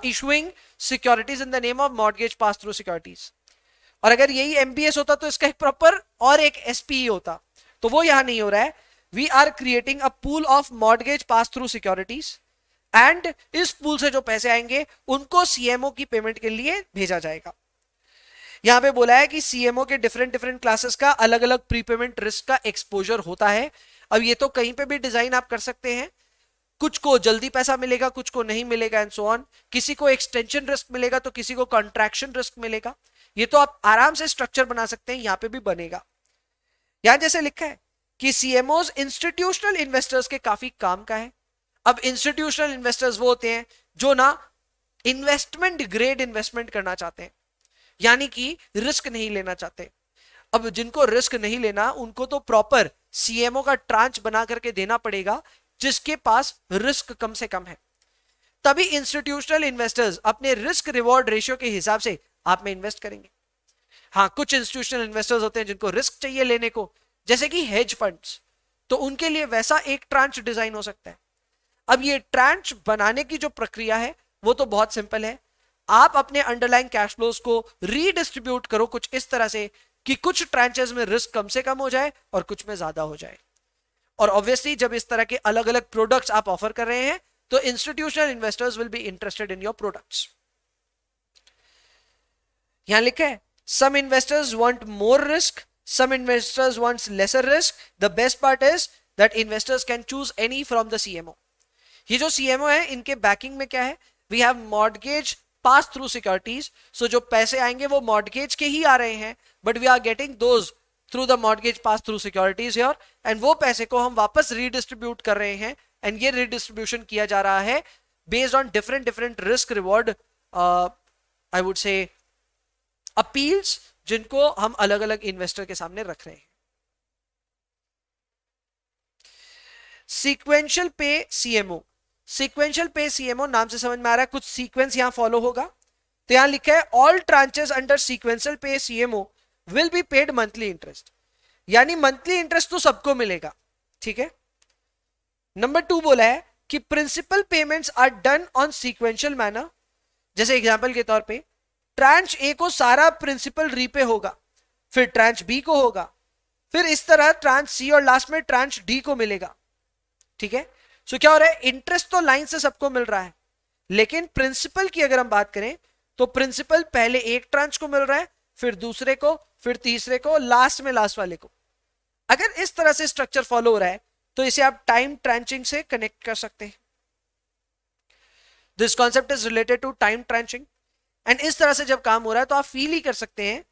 issuing securities in the name of mortgage pass through securities. और अगर यही एमबीएस होता तो इसका एक प्रॉपर और एक एसपी होता, तो वो यहां नहीं हो रहा है। We are creating a pool of mortgage pass through securities, and इस पूल से जो पैसे आएंगे उनको सीएमओ की पेमेंट के लिए भेजा जाएगा। यहां पे बोला है कि सीएमओ के डिफरेंट डिफरेंट क्लासेस का अलग अलग प्रीपेमेंट रिस्क का एक्सपोजर होता है। अब ये तो कहीं पे भी डिजाइन आप कर सकते हैं, कुछ को जल्दी पैसा मिलेगा, कुछ को नहीं मिलेगा, एंड सो ऑन। किसी को एक्सटेंशन रिस्क मिलेगा तो किसी को कॉन्ट्रैक्शन रिस्क मिलेगा। ये तो आप आराम से स्ट्रक्चर बना सकते हैं, यहां पे भी बनेगा। यहां जैसे लिखा है कि सीएमओ इंस्टीट्यूशनल इन्वेस्टर्स के काफी काम का है। अब इंस्टीट्यूशनल इन्वेस्टर्स वो होते हैं जो ना इन्वेस्टमेंट ग्रेड इन्वेस्टमेंट करना चाहते हैं, यानी कि रिस्क नहीं लेना चाहते। अब जिनको रिस्क नहीं लेना उनको तो प्रॉपर सीएमओ का ट्रांच बना करके देना पड़ेगा जिसके पास रिस्क कम से कम है। तभी इंस्टीट्यूशनल इन्वेस्टर्स अपने रिस्क रिवॉर्ड रेशियो के हिसाब से आप में इन्वेस्ट करेंगे। हाँ, कुछ इंस्टीट्यूशनल इन्वेस्टर्स होते हैं जिनको रिस्क चाहिए लेने को, जैसे कि हेज फंड्स, तो उनके लिए वैसा एक ट्रांच डिजाइन हो सकता है। अब ये ट्रांच बनाने की जो प्रक्रिया है वो तो बहुत सिंपल है। आप अपने अंडरलाइंग कैश फ्लोज को रीडिस्ट्रीब्यूट करो कुछ इस तरह से कि कुछ ट्रांचेस में रिस्क कम से कम हो जाए और कुछ में ज्यादा हो जाए। और ऑब्वियसली जब इस तरह के अलग अलग प्रोडक्ट्स आप ऑफर कर रहे हैं तो institutional investors will be interested in your products. यहां लिखा है some investors want more risk, some investors wants lesser risk. The best part is that investors can choose any from the CMO. ये जो CMO है इनके backing में क्या है? We have mortgage pass through securities. So जो पैसे आएंगे वो मॉर्गेज के ही आ रहे हैं, but we are getting those through the mortgage pass through securities here, and वो पैसे को हम वापस रीडिस्ट्रीब्यूट कर रहे हैं। एंड ये रीडिस्ट्रीब्यूशन किया जा रहा है based on different different risk reward I would say appeals, जिनको हम अलग अलग इन्वेस्टर के सामने रख रहे हैं। सीक्वेंशियल पे सीएमओ, सीक्वेंशियल पे सीएमओ, नाम से समझ में आ रहा है कुछ सीक्वेंस यहां फॉलो होगा। तो यहां लिखा है ऑल ट्रांचेस अंडर सीक्वेंशियल पे CMO will be paid monthly interest, यानी मंथली इंटरेस्ट तो सबको मिलेगा, ठीक है। नंबर 2 बोला है कि principal payments are done on sequential manner. जैसे एग्जांपल के तौर पे ट्रांच ए को सारा प्रिंसिपल रीपे होगा, फिर ट्रांच बी को होगा, फिर इस तरह ट्रांच सी और लास्ट में ट्रांच डी को मिलेगा, ठीक है। सो क्या हो रहा है, इंटरेस्ट तो लाइन से सबको मिल रहा है, लेकिन प्रिंसिपल की अगर हम बात करें तो प्रिंसिपल पहले एक ट्रांच को मिल रहा है, फिर दूसरे को, फिर तीसरे को, लास्ट में लास्ट वाले को। अगर इस तरह से स्ट्रक्चर फॉलो हो रहा है तो इसे आप टाइम ट्रांचिंग से कनेक्ट कर सकते हैं। This concept is related to time tranching. And इस तरह से जब काम हो रहा है तो आप फील ही कर सकते हैं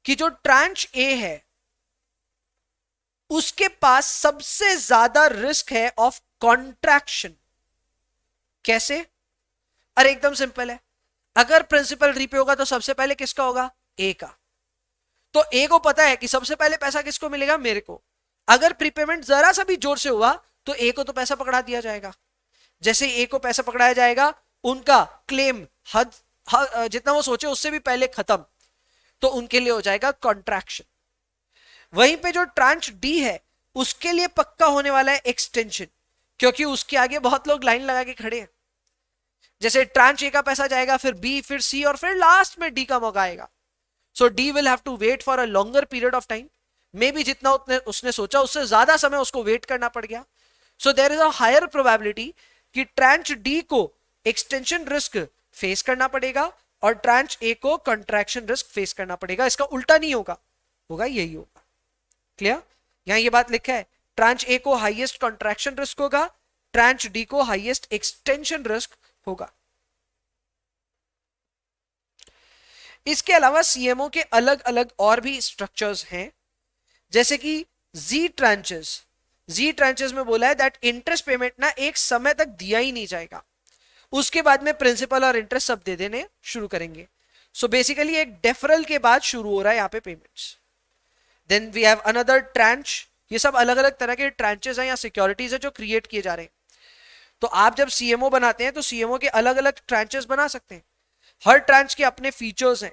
कि जो ट्रांच ए है उसके पास सबसे ज्यादा रिस्क है ऑफ कॉन्ट्रैक्शन। कैसे? अरे एकदम सिंपल है, अगर प्रिंसिपल रीपे होगा तो सबसे पहले किसका होगा, ए का। तो ए को पता है कि सबसे पहले पैसा किसको मिलेगा, मेरे को। अगर प्रीपेमेंट जरा सा भी जोर से हुआ तो ए को तो पैसा पकड़ा दिया जाएगा। जैसे ए को पैसा पकड़ाया जाएगा, उनका क्लेम हद जितना वो सोचे उससे भी पहले खत्म, तो उनके लिए हो जाएगा कॉन्ट्रैक्शन। वहीं पे जो ट्रांच डी है उसके लिए पक्का होने वाला है एक्सटेंशन, क्योंकि उसके आगे बहुत लोग लाइन लगा के खड़े हैं। जैसे ट्रांच ए का पैसा जाएगा, फिर बी, फिर सी, और फिर लास्ट में डी का मौका आएगा। So D will have to wait for a longer period of time, may be जितना उसने सोचा उससे ज्यादा समय उसको वेट करना पड़ गया। So there is a higher probability कि ट्रांच डी को एक्सटेंशन रिस्क फेस करना पड़ेगा और ट्रांच ए को कॉन्ट्रैक्शन रिस्क फेस करना पड़ेगा। इसका उल्टा नहीं होगा, होगा यही होगा। क्लियर? यहां ये बात लिखा है, ट्रांच ए को हाईएस्ट कॉन्ट्रैक्शन रिस्क होगा, ट्रांच डी को हाईएस्ट एक्सटेंशन रिस्क होगा। इसके अलावा सीएमओ के अलग अलग और भी स्ट्रक्चर्स हैं, जैसे कि जी ट्रांचेस। जी ट्रांचेस में बोला है दैट इंटरेस्ट पेमेंट ना एक समय तक दिया ही नहीं जाएगा, उसके बाद में प्रिंसिपल और इंटरेस्ट सब दे देने शुरू करेंगे। सो बेसिकली एक डेफरल के बाद शुरू हो रहा है यहाँ पे payments. Then we have another tranche. ये सब अलग अलग तरह के ट्रांचेस हैं या सिक्योरिटीज है जो क्रिएट किए जा रहे हैं। तो आप जब सीएमओ बनाते हैं तो सीएमओ के अलग अलग ट्रांचेस बना सकते हैं, हर ट्रांच के अपने फीचर्स हैं,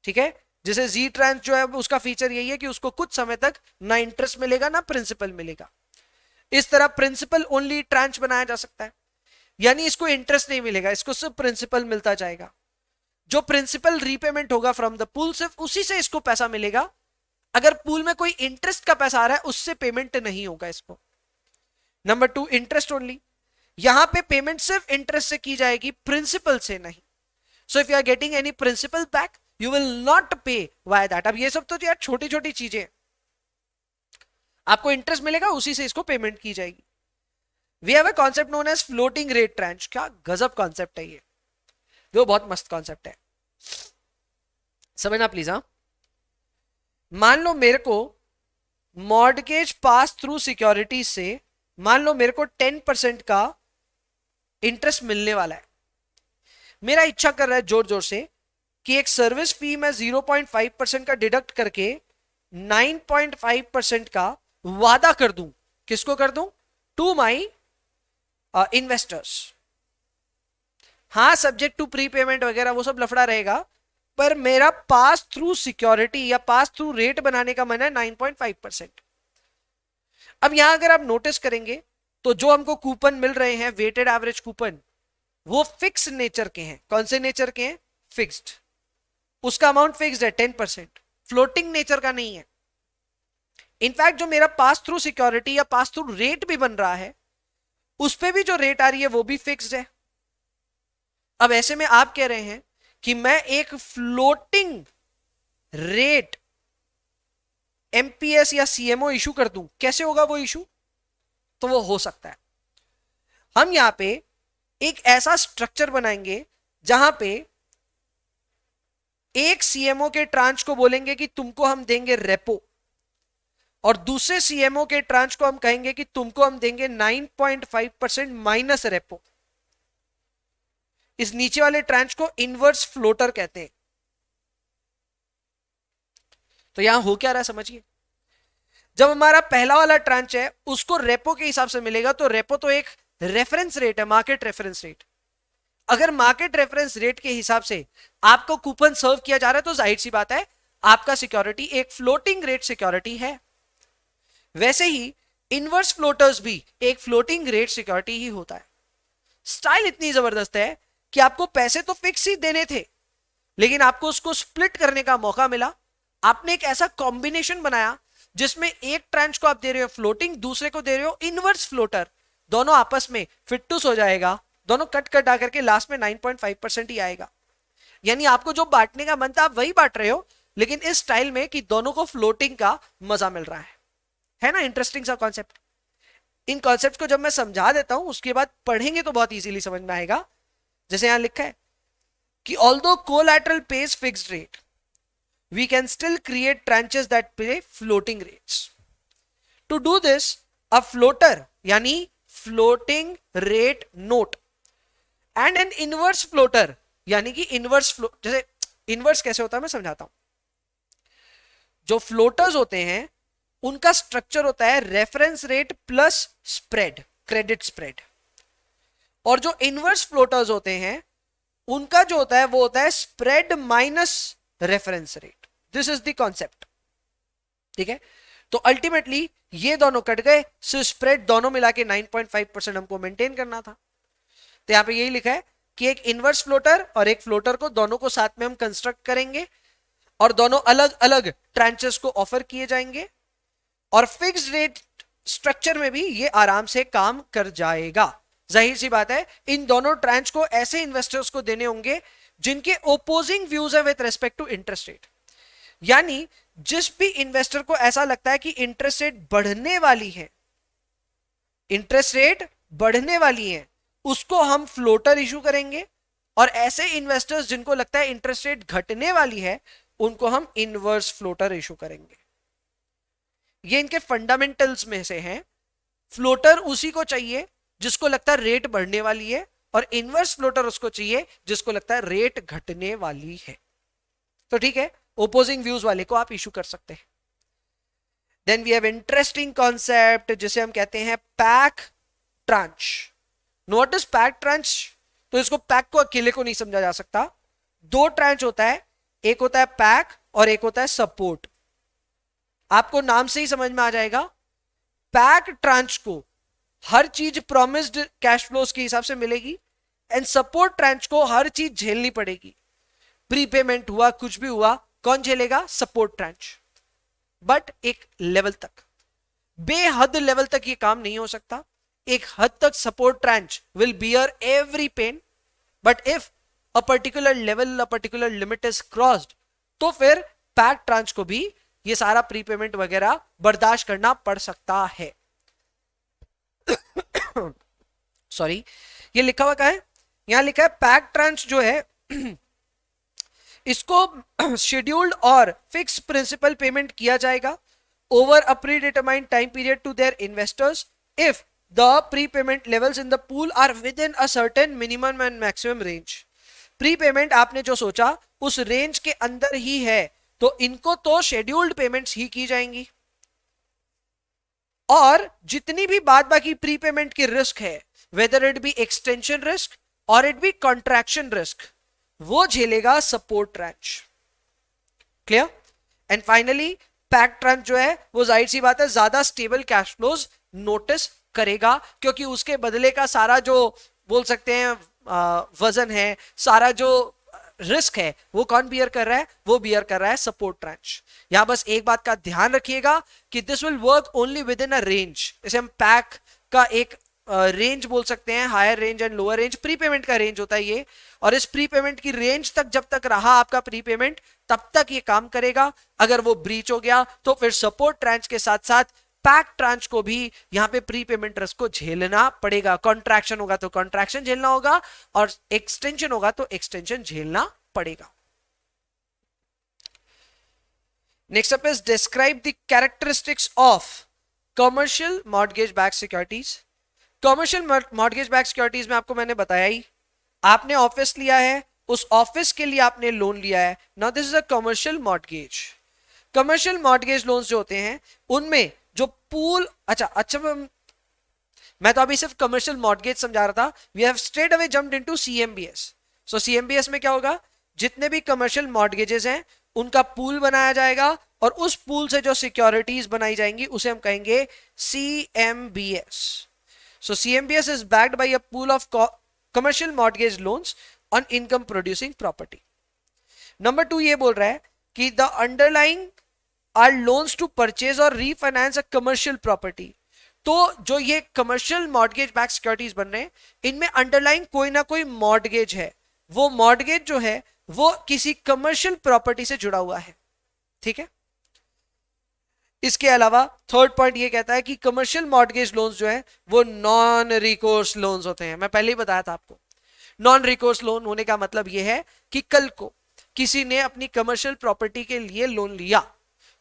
ठीक है। जैसे जी ट्रांच जो है उसका फीचर यही है कि उसको कुछ समय तक ना इंटरेस्ट मिलेगा ना प्रिंसिपल मिलेगा। इस तरह प्रिंसिपल ओनली ट्रांच बनाया जा सकता है, यानी इसको इंटरेस्ट नहीं मिलेगा, इसको सिर्फ प्रिंसिपल मिलता जाएगा। जो प्रिंसिपल रीपेमेंट होगा फ्रॉम द पूल सिर्फ उसी से इसको पैसा मिलेगा। अगर पूल में कोई इंटरेस्ट का पैसा आ रहा है उससे पेमेंट नहीं होगा इसको। Number 2, interest only. यहां पे पेमेंट सिर्फ इंटरेस्ट से की जाएगी, प्रिंसिपल से नहीं। So if you are getting any principal back you will not pay why that. अब ये सब तो यार छोटी छोटी चीजें, आपको इंटरेस्ट मिलेगा उसी से इसको पेमेंट की जाएगी। We have a concept known as floating rate tranche. क्या गजब कॉन्सेप्ट है ये, वो बहुत मस्त कॉन्सेप्ट है, समझना प्लीज। हाँ, मान लो मेरे को मॉर्गेज पास थ्रू सिक्योरिटी से मान लो मेरे को 10% का इंटरेस्ट मिलने वाला है। मेरा इच्छा कर रहा है जोर जोर से कि एक सर्विस फी मैं 0.5% का डिडक्ट करके 9.5% का वादा कर दूं। किसको कर दूं? To my investors. हाँ, सब्जेक्ट टू प्रीपेमेंट वगैरह वो सब लफड़ा रहेगा, पर मेरा पास थ्रू सिक्योरिटी या पास थ्रू रेट बनाने का मन है 9.5%। अब यहां अगर आप नोटिस करेंगे तो जो हमको कूपन मिल रहे हैं, वेटेड एवरेज कूपन, वो फिक्स नेचर के हैं। कौन से नेचर के हैं? फिक्स्ड। उसका अमाउंट फिक्स्ड है 10%, फ्लोटिंग नेचर का नहीं है। इनफैक्ट जो मेरा पास थ्रू सिक्योरिटी या पास थ्रू रेट भी बन रहा है उस पे भी जो रेट आ रही है वो भी फिक्स्ड है। अब ऐसे में आप कह रहे हैं कि मैं एक फ्लोटिंग रेट एमपीएस या सीएमओ इशू कर दूं, कैसे होगा वो इशू? तो वो हो सकता है, हम यहां पे एक ऐसा स्ट्रक्चर बनाएंगे जहां पे एक सीएमओ के ट्रांच को बोलेंगे कि तुमको हम देंगे रेपो, और दूसरे सीएमओ के ट्रांच को हम कहेंगे कि तुमको हम देंगे 9.5% माइनस रेपो। इस नीचे वाले ट्रांच को इनवर्स फ्लोटर कहते हैं। तो यहां हो क्या रहा है समझिए, जब हमारा पहला वाला ट्रांच है उसको रेपो के हिसाब से मिलेगा, तो रेपो तो एक रेफरेंस रेट है, मार्केट रेफरेंस रेट। अगर मार्केट रेफरेंस रेट के हिसाब से आपको कूपन सर्व किया जा रहा है तो जाहिर सी बात है आपका सिक्योरिटी एक फ्लोटिंग रेट सिक्योरिटी है। वैसे ही इनवर्स फ्लोटर्स भी एक फ्लोटिंग रेट सिक्योरिटी ही होता है। स्टाइल इतनी जबरदस्त है कि आपको पैसे तो फिक्स ही देने थे, लेकिन आपको उसको स्प्लिट करने का मौका मिला। आपने एक ऐसा कॉम्बिनेशन बनाया जिसमें एक ट्रांच को आप दे रहे हो फ्लोटिंग, दूसरे को दे रहे हो इनवर्स फ्लोटर, दोनों आपस में फिट्टूस हो जाएगा, दोनों कट कट आकर के लास्ट में 9.5% ही आएगा। यानी आपको जो बांटने का मन था आप वही बांट रहे हो, लेकिन इस स्टाइल में कि दोनों को फ्लोटिंग का मजा मिल रहा है ना। इंटरेस्टिंग सा कॉन्सेप्ट। इन कॉन्सेप्ट को जब मैं समझा देता हूं उसके बाद पढ़ेंगे तो बहुत इजीली समझ में आएगा। जैसे यहां लिखा है कि although collateral pays fixed rate, we can still create tranches that pay floating rates. To do this a floater यानी floating rate note and an inverse floater यानी कि इनवर्स फ्लो, जैसे इनवर्स कैसे होता है मैं समझाता हूं। जो फ्लोटर्स होते हैं उनका स्ट्रक्चर होता है reference rate plus spread, credit spread. और जो इनवर्स फ्लोटर्स होते हैं उनका जो होता है वो होता है spread minus reference rate. This is the concept, ठीक है। तो अल्टीमेटली ये दोनों कट गए, सो स्प्रेड दोनों मिला के 9.5% हमको मेंटेन करना था। तो यहां पे यही लिखा है कि एक इनवर्स फ्लोटर और एक फ्लोटर को दोनों को साथ में हम कंस्ट्रक्ट करेंगे और दोनों अलग अलग ट्रांचेस को ऑफर किए जाएंगे और फिक्स्ड रेट स्ट्रक्चर में भी ये आराम से काम कर जाएगा। जाहिर सी बात है इन दोनों ट्रांच को ऐसे इन्वेस्टर्स को देने होंगे जिनके ओपोजिंग व्यूज है with respect to interest rate. यानी जिस भी इन्वेस्टर को ऐसा लगता है कि इंटरेस्ट रेट बढ़ने वाली है, इंटरेस्ट रेट बढ़ने वाली है, उसको हम फ्लोटर इशू करेंगे और ऐसे इन्वेस्टर्स जिनको लगता है इंटरेस्ट रेट घटने वाली है उनको हम इनवर्स फ्लोटर इशू करेंगे। ये इनके फंडामेंटल्स में से हैं। फ्लोटर उसी को चाहिए जिसको लगता है रेट बढ़ने वाली है और इनवर्स फ्लोटर उसको चाहिए जिसको लगता है रेट घटने वाली है। तो ठीक है, ओपोजिंग व्यूज वाले को आप इशू कर सकते हैं। Then we have interesting concept जिसे हम कहते हैं PAC tranche. What is PAC tranche? तो इसको पैक को अकेले को नहीं समझा जा सकता। दो ट्रांच होता है, एक होता है पैक और एक होता है सपोर्ट। आपको नाम से ही समझ में आ जाएगा। पैक ट्रांच को हर चीज प्रॉमिस्ड कैश फ्लोज के हिसाब से मिलेगी एंड सपोर्ट ट्रांच को हर चीज झेलनी पड़ेगी। प्रीपेमेंट हुआ, कुछ भी हुआ, कौन झेलेगा? Support tranche. बट एक लेवल तक, बेहद लेवल तक ये काम नहीं हो सकता। एक हद तक support tranche will bear every pain, but if a particular level, a particular limit is crossed, तो फिर पैक ट्रांच को भी ये सारा प्रीपेमेंट वगैरह बर्दाश्त करना पड़ सकता है। सॉरी, ये लिखा हुआ क्या है? यहां लिखा है पैक ट्रांच जो है इसको शेड्यूल्ड और फिक्स प्रिंसिपल पेमेंट किया जाएगा over a predetermined time period to their investors if the prepayment levels in the pool are within a certain minimum and maximum range. Prepayment आपने जो सोचा उस रेंज के अंदर ही है तो इनको तो शेड्यूल्ड पेमेंट्स ही की जाएंगी और जितनी भी बाद बाकी प्रीपेमेंट की रिस्क है, whether it be extension risk or it be contraction risk, वो झेलेगा support tranche. Clear? And finally PAC tranche जो है वो जाहिर सी बात है ज्यादा स्टेबल कैश फ्लोज नोटिस करेगा क्योंकि उसके बदले का सारा जो बोल सकते हैं वजन है, सारा जो रिस्क है, वो कौन बियर कर रहा है? वो बियर कर रहा है सपोर्ट ट्रांच। यहां बस एक बात का ध्यान रखिएगा कि this will work only within a range. जैसे हम पैक का एक रेंज बोल सकते हैं, higher range and lower range. Prepayment का रेंज होता है ये, और इस प्रीपेमेंट की रेंज तक जब तक रहा आपका प्रीपेमेंट तब तक ये काम करेगा। अगर वो ब्रीच हो गया तो फिर सपोर्ट ट्रांच के साथ साथ पैक ट्रांच को भी यहां पे प्रीपेमेंट रिस्क को झेलना पड़ेगा। कॉन्ट्रैक्शन होगा तो कॉन्ट्रैक्शन झेलना होगा और एक्सटेंशन होगा तो एक्सटेंशन झेलना पड़ेगा। Next up is describe the characteristics of commercial mortgage backed securities. Commercial mortgage backed securities में आपको मैंने बताया ही, आपने ऑफिस लिया है, उस ऑफिस के लिए आपने लोन लिया है। Now this is a commercial mortgage. Commercial mortgage loans जो होते हैं उनमें जो पूल, अच्छा मैं तो अभी सिर्फ कमर्शियल मॉर्गेज समझा रहा था. We have straight away jumped into CMBS. So CMBS में क्या होगा, जितने भी कमर्शियल मॉर्गेजेस हैं उनका पूल बनाया जाएगा और उस पूल से जो सिक्योरिटीज बनाई जाएंगी उसे हम कहेंगे CMBS. So CMBS is backed by a pool of commercial mortgage loans on income producing property. Number 2 ये बोल रहा है कि the underlying are loans to purchase or refinance a commercial property. तो जो ये कमर्शियल मॉर्गेज बैक सिक्योरिटीज बन रहे हैं इनमें अंडरलाइंग कोई ना कोई मॉर्गेज है. वो मॉर्गेज जो है वो किसी कमर्शियल प्रॉपर्टी से जुड़ा हुआ है. ठीक है. इसके अलावा थर्ड पॉइंट ये कहता है कि कमर्शियल मॉर्गेज लोन्स जो है वो नॉन रिकोर्स लोन्स होते हैं. मैं पहले ही बताया था आपको. नॉन रिकोर्स लोन होने का मतलब यह है कि कल को किसी ने अपनी कमर्शियल प्रॉपर्टी के लिए लोन लिया,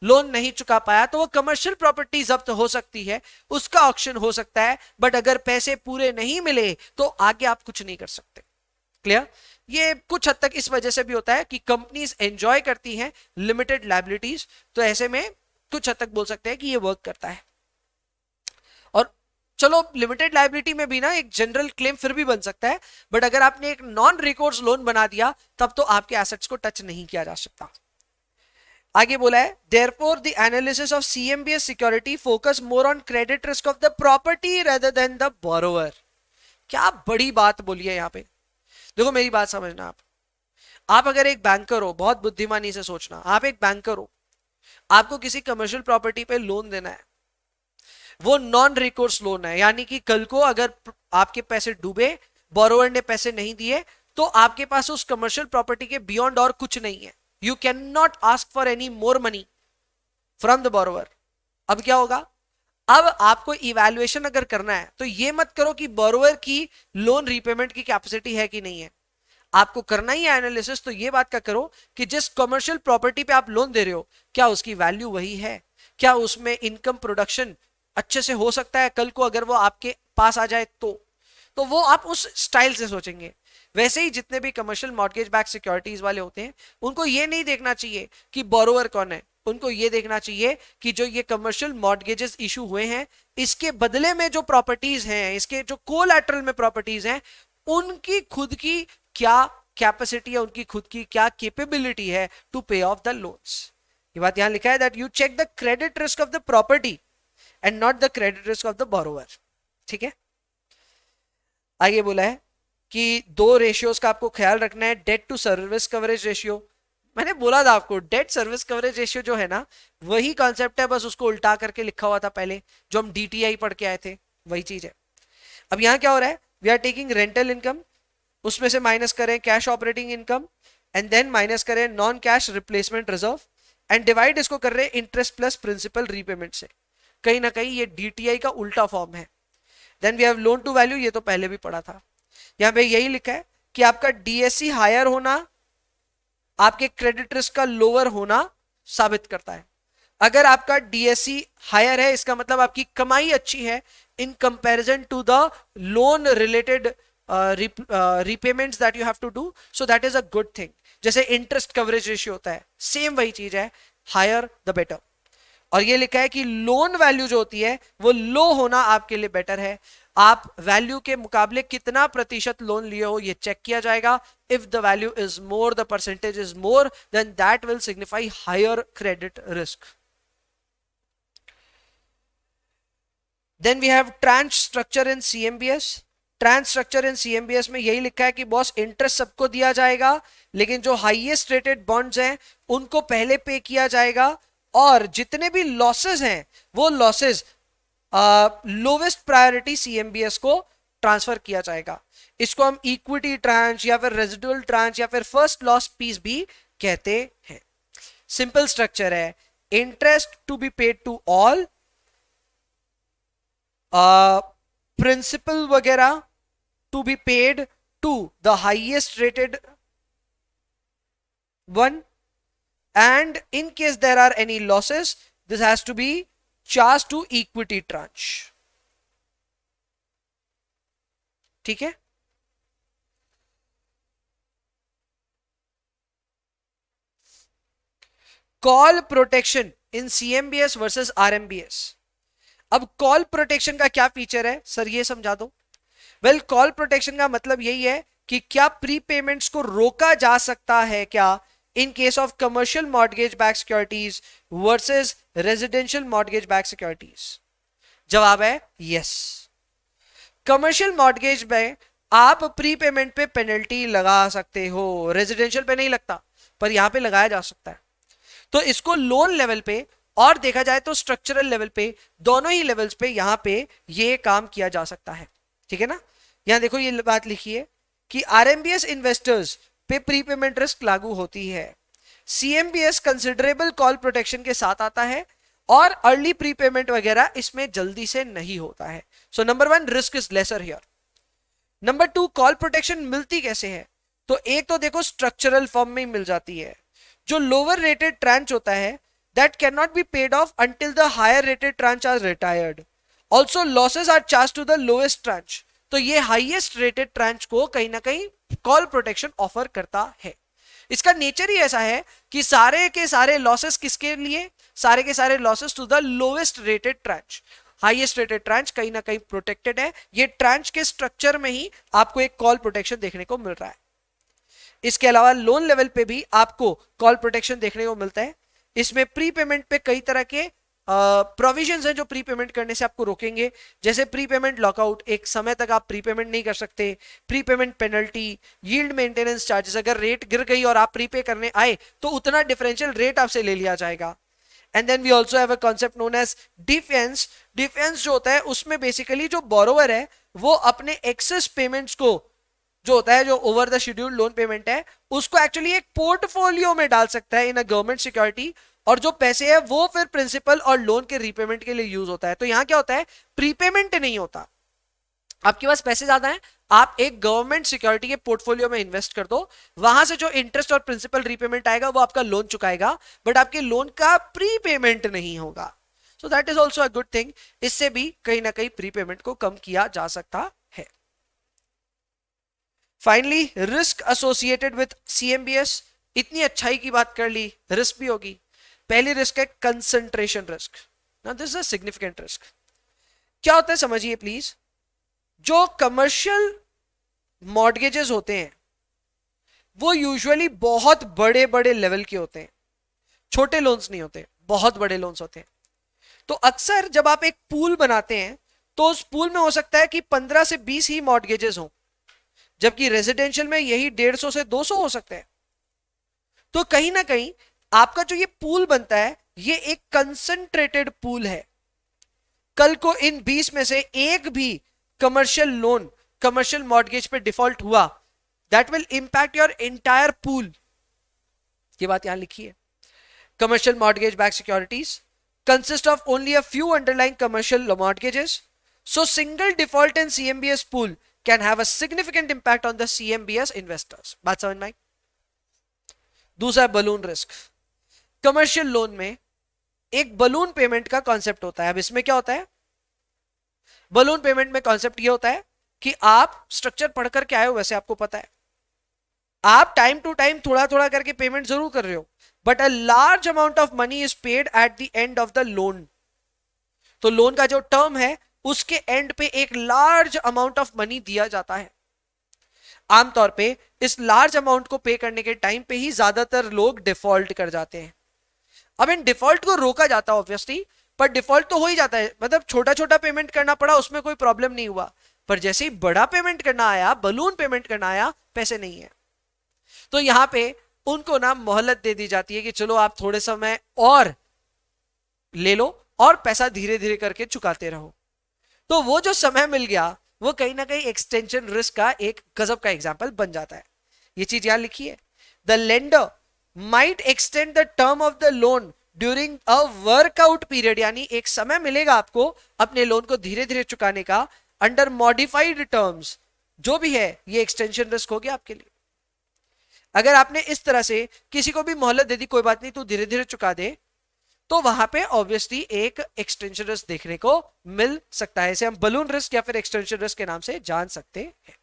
लोन नहीं चुका पाया, तो वो कमर्शियल प्रॉपर्टी जब्त हो सकती है, उसका ऑक्शन हो सकता है, बट अगर पैसे पूरे नहीं मिले तो आगे आप कुछ नहीं कर सकते. क्लियर. ये कुछ हद तक इस वजह से भी होता है कि कंपनीज एंजॉय करती हैं लिमिटेड लायबिलिटीज, तो ऐसे में कुछ हद तक बोल सकते हैं कि ये वर्क करता है. और चलो लिमिटेड लायबिलिटी में भी ना एक जनरल क्लेम फिर भी बन सकता है, बट अगर आपने एक नॉन रिकोर्स लोन बना दिया तब तो आपके एसेट्स को टच नहीं किया जा सकता. आगे बोला है therefore the analysis of CMBS security focus more on credit risk of the property rather than the borrower. क्या बड़ी बात बोली है यहां पे. देखो मेरी बात समझना. आप अगर एक बैंकर हो, बहुत बुद्धिमानी से सोचना, आप एक बैंकर हो, आपको किसी कमर्शियल प्रॉपर्टी पे लोन देना है, वो नॉन रिकोर्स लोन है, यानी कि कल को अगर आपके पैसे डूबे, बोरोवर ने पैसे नहीं दिए, तो आपके पास उस कमर्शियल प्रॉपर्टी के बियॉन्ड और कुछ नहीं है. You can not ask for any more money from the borrower. अब क्या होगा, अब आपको इवैल्यूएशन अगर करना है तो ये मत करो कि बोरोवर की लोन रीपेमेंट की कैपेसिटी है कि नहीं है. आपको करना ही है एनालिसिस, तो ये बात का करो कि जिस कमर्शियल प्रॉपर्टी पे आप लोन दे रहे हो क्या उसकी वैल्यू वही है, क्या उसमें इनकम प्रोडक्शन अच्छे से हो सकता है कल को अगर वो आपके पास आ जाए तो वो आप उस स्टाइल से सोचेंगे. वैसे ही जितने भी कमर्शियल मॉर्गेज बैक सिक्योरिटीज वाले होते हैं उनको ये नहीं देखना चाहिए कि बोरोवर कौन है, उनको ये देखना चाहिए कि जो ये कमर्शियल मॉर्गेजेस इशू हुए हैं इसके बदले में जो प्रॉपर्टीज हैं, इसके जो कोलैटरल में प्रॉपर्टीज हैं, उनकी खुद की क्या कैपेसिटी है, उनकी खुद की क्या कैपेबिलिटी है टू पे ऑफ द लोन्स. ये बात यहां लिखा है that you check the credit risk of the property and not the credit risk of the borrower. ठीक है. आगे बोला है कि 2 रेशियोज का आपको ख्याल रखना है. Debt to service coverage ratio. मैंने बोला था आपको डेट सर्विस कवरेज रेशियो जो है ना वही कॉन्सेप्ट है, बस उसको उल्टा करके लिखा हुआ था पहले जो हम डीटीआई पढ़ के आए थे, वही चीज है. अब यहां क्या हो रहा है, we are taking rental income, उसमें से माइनस करें cash operating income and then minus करें non cash replacement reserve and divide इसको कर रहे हैं इंटरेस्ट प्लस प्रिंसिपल रीपेमेंट से. कहीं ना कहीं ये डीटीआई का उल्टा फॉर्म है. Then we have loan to value, ये तो पहले भी पढ़ा था. यहां पे यही लिखा है कि आपका डीएससी हायर होना आपके क्रेडिट रिस्क का लोअर होना साबित करता है. अगर आपका डीएससी हायर है इसका मतलब आपकी कमाई अच्छी है in comparison to the loan related repayments that you have to do, so that is a good thing. जैसे इंटरेस्ट कवरेज रेशियो होता है, सेम वही चीज है, हायर द बेटर. और ये लिखा है कि लोन वैल्यू जो होती है वो लो होना आपके लिए बेटर है. आप वैल्यू के मुकाबले कितना प्रतिशत लोन लिए हो ये चेक किया जाएगा. If the value is more, the percentage is more, then that will signify higher credit risk. Then we have tranche structure in CMBS. Tranche structure in CMBS में यही लिखा है कि बॉस इंटरेस्ट सबको दिया जाएगा, लेकिन जो हाईएस्ट रेटेड बॉन्ड्स हैं उनको पहले पे किया जाएगा, और जितने भी लॉसेस हैं वो लॉसेस लोवेस्ट प्रायोरिटी सीएमबीएस को ट्रांसफर किया जाएगा. इसको हम इक्विटी ट्रांच या फिर रेजिडुअल ट्रांच या फिर फर्स्ट लॉस पीस भी कहते हैं. सिंपल स्ट्रक्चर है, interest to be paid to all, principal वगैरह to be paid to the highest rated one, and in case there are any losses this has to be charged to equity tranche. ठीक है. Call protection in CMBS versus RMBS. अब call protection का क्या feature है sir, ये समझा दो। Well, call protection का मतलब यही है कि क्या प्रीपेमेंट्स को रोका जा सकता है क्या in case of commercial mortgage back securities versus residential mortgage back securities. जवाब है यस। कमर्शियल मॉर्गेज में आप प्रीपेमेंट पे पेनल्टी लगा सकते हो, रेजिडेंशियल पे नहीं लगता, पर यहां पे लगाया जा सकता है। तो इसको लोन लेवल पे और देखा जाए तो स्ट्रक्चरल लेवल पे, दोनों ही लेवल्स पे यहां पे ये काम किया जा सकता है। ठीक है ना। यहां देखो ये बात लिखी है कि आरएमबीएस इन्वेस्टर्स पे प्रीपेमेंट रिस्क लागू होती है। सीएमबीएस कंसिडरेबल कॉल प्रोटेक्शन के साथ आता है और अर्ली प्रीपेमेंट वगैरह इसमें जल्दी से नहीं होता है। So number 1, risk is lesser here. Number 2, call protection मिलती कैसे है? तो एक तो देखो स्ट्रक्चरल फॉर्म में ही मिल जाती है। जो लोअर रेटेड ट्रांच होता है that cannot be paid off until the higher rated tranche are retired. Also losses are charged to the lowest tranche. तो ये हाईएस्ट रेटेड ट्रांच को कहीं ना कहीं कॉल प्रोटेक्शन ऑफर करता है। इसका नेचर ही ऐसा है कि सारे के सारे लॉसेस किसके लिए, सारे के सारे losses to the lowest rated tranche. Highest rated tranche कहीं ना कहीं प्रोटेक्टेड है। ये ट्रांच के स्ट्रक्चर में ही आपको एक कॉल प्रोटेक्शन देखने को मिल रहा है। इसके अलावा लोन लेवल पे भी आपको कॉल प्रोटेक्शन देखने को मिलता है। इसमें प्रीपेमेंट पे कई तरह के प्रोविजंस हैं जो प्रीपेमेंट करने से आपको रोकेंगे, जैसे प्रीपेमेंट लॉकआउट, एक समय तक आप प्रीपेमेंट नहीं कर सकते, prepayment penalty, yield maintenance charges, अगर रेट गिर गई और आप प्रीपे करने आए तो उतना डिफरेंशियल रेट आपसे ले लिया जाएगा। And then we also have a concept known as defence. Defence जो होता है उसमें बेसिकली जो बोरोवर है वो अपने एक्सेस पेमेंट्स को, जो होता है जो over the schedule loan payment है, उसको एक्चुअली एक पोर्टफोलियो में डाल सकता है इन अ गवर्नमेंट सिक्योरिटी, और जो पैसे है वो फिर प्रिंसिपल और लोन के रीपेमेंट के लिए यूज होता है। तो यहां क्या होता है, प्रीपेमेंट नहीं होता। आपके पास पैसे ज्यादा हैं, आप एक गवर्नमेंट सिक्योरिटी के पोर्टफोलियो में इन्वेस्ट कर दो, वहां से जो इंटरेस्ट और प्रिंसिपल रीपेमेंट आएगा वो आपका लोन चुकाएगा, बट आपके लोन का प्रीपेमेंट नहीं होगा। So that is also a good thing. इससे भी कहीं ना कहीं प्रीपेमेंट को कम किया जा सकता है। Finally, risk associated with CMBS. इतनी अच्छाई की बात कर ली, रिस्क भी होगी। पहली रिस्क है concentration risk. Now this is a significant risk. क्या होता है समझिए प्लीज। जो कमर्शियल मॉर्गेजेस होते हैं वो यूजुअली बहुत बड़े बड़े लेवल के होते हैं, छोटे लोन्स नहीं होते, बहुत बड़े लोन्स होते हैं। तो अक्सर जब आप एक पूल बनाते हैं तो उस पूल में हो सकता है कि 15 से 20 ही मॉर्गेजेस हों, जबकि रेजिडेंशियल में यही 150 से 200 हो सकते हैं। तो कहीं ना कहीं आपका जो ये पूल बनता है ये एक कंसंट्रेटेड पूल है। कल को इन 20 में से एक भी कमर्शियल लोन, कमर्शियल मॉर्गेज पे डिफॉल्ट हुआ, that will impact your entire pool. ये बात यहां लिखी है। Commercial mortgage back securities consist of only a few underlying commercial mortgages, so single default in CMBS pool can have a significant impact on the CMBS investors. बात समझ में आई। दूसरा balloon risk. Commercial loan में एक balloon payment का concept होता है। अब इसमें क्या होता है, बलून पेमेंट में कॉन्सेप्ट ये होता है कि आप स्ट्रक्चर पढ़ करके आए हो, वैसे आपको पता है, आप टाइम टू टाइम थोड़ा थोड़ा करके पेमेंट जरूर कर रहे हो, but a large amount of money is paid at the end of the loan. तो लोन का जो टर्म है उसके एंड पे एक लार्ज अमाउंट ऑफ मनी दिया जाता है। आमतौर पे इस लार्ज अमाउंट को पे करने के टाइम पे ही ज्यादातर लोग डिफॉल्ट कर जाते हैं। अब इन डिफॉल्ट को रोका जाता है ऑब्वियसली, पर डिफॉल्ट तो हो ही जाता है। मतलब छोटा छोटा पेमेंट करना पड़ा उसमें कोई प्रॉब्लम नहीं हुआ, पर जैसे ही बड़ा पेमेंट करना आया, बलून पेमेंट करना आया, पैसे नहीं है। तो यहां पे उनको ना मोहलत दे दी जाती है कि चलो आप थोड़े समय और ले लो और पैसा धीरे धीरे करके चुकाते रहो। तो वो जो समय मिल गया वो कहीं ना कहीं एक्सटेंशन रिस्क का एक गजब का एग्जांपल बन जाता है। ये चीज यहां लिखी है, the lender might extend the term of the loan during a workout period, यानी एक समय मिलेगा आपको अपने लोन को धीरे धीरे चुकाने का अंडर मॉडिफाइड टर्म्स। जो भी है ये एक्सटेंशन रिस्क हो गया आपके लिए। अगर आपने इस तरह से किसी को भी मोहलत दे दी, कोई बात नहीं तू धीरे धीरे चुका दे, तो वहां पे ऑब्वियसली एक एक्सटेंशन रिस्क देखने को मिल सकता है। इसे हम बलून रिस्क या फिर एक्सटेंशन रिस्क के नाम से जान सकते हैं।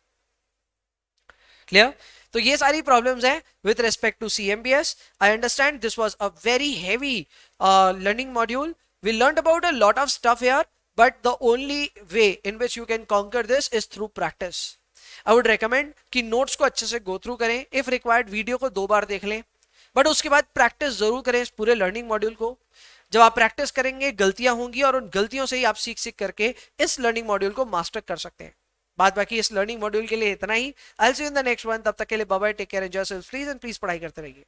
क्लियर? तो ये सारी प्रॉब्लम्स हैं with respect to CMBS. I understand this was a very heavy learning module. We learned about a lot of stuff here, but the only way in which you can conquer this is through practice. I would recommend कि notes को अच्छे से go through करें, if required video को 2 बार देख लें, but उसके बाद प्रैक्टिस जरूर करें इस पूरे लर्निंग मॉड्यूल को. जब आप प्रैक्टिस करेंगे गलतियां होंगी और उन गलतियों से ही आप सीख सीख करके इस लर्निंग मॉड्यूल को मास्टर कर सकते हैं. बात बाकी इस लर्निंग मॉड्यूल के लिए इतना ही. I will see you in the next one. तब तक के लिए bye bye, take care, enjoy yourself please, and please पढ़ाई करते रहिए.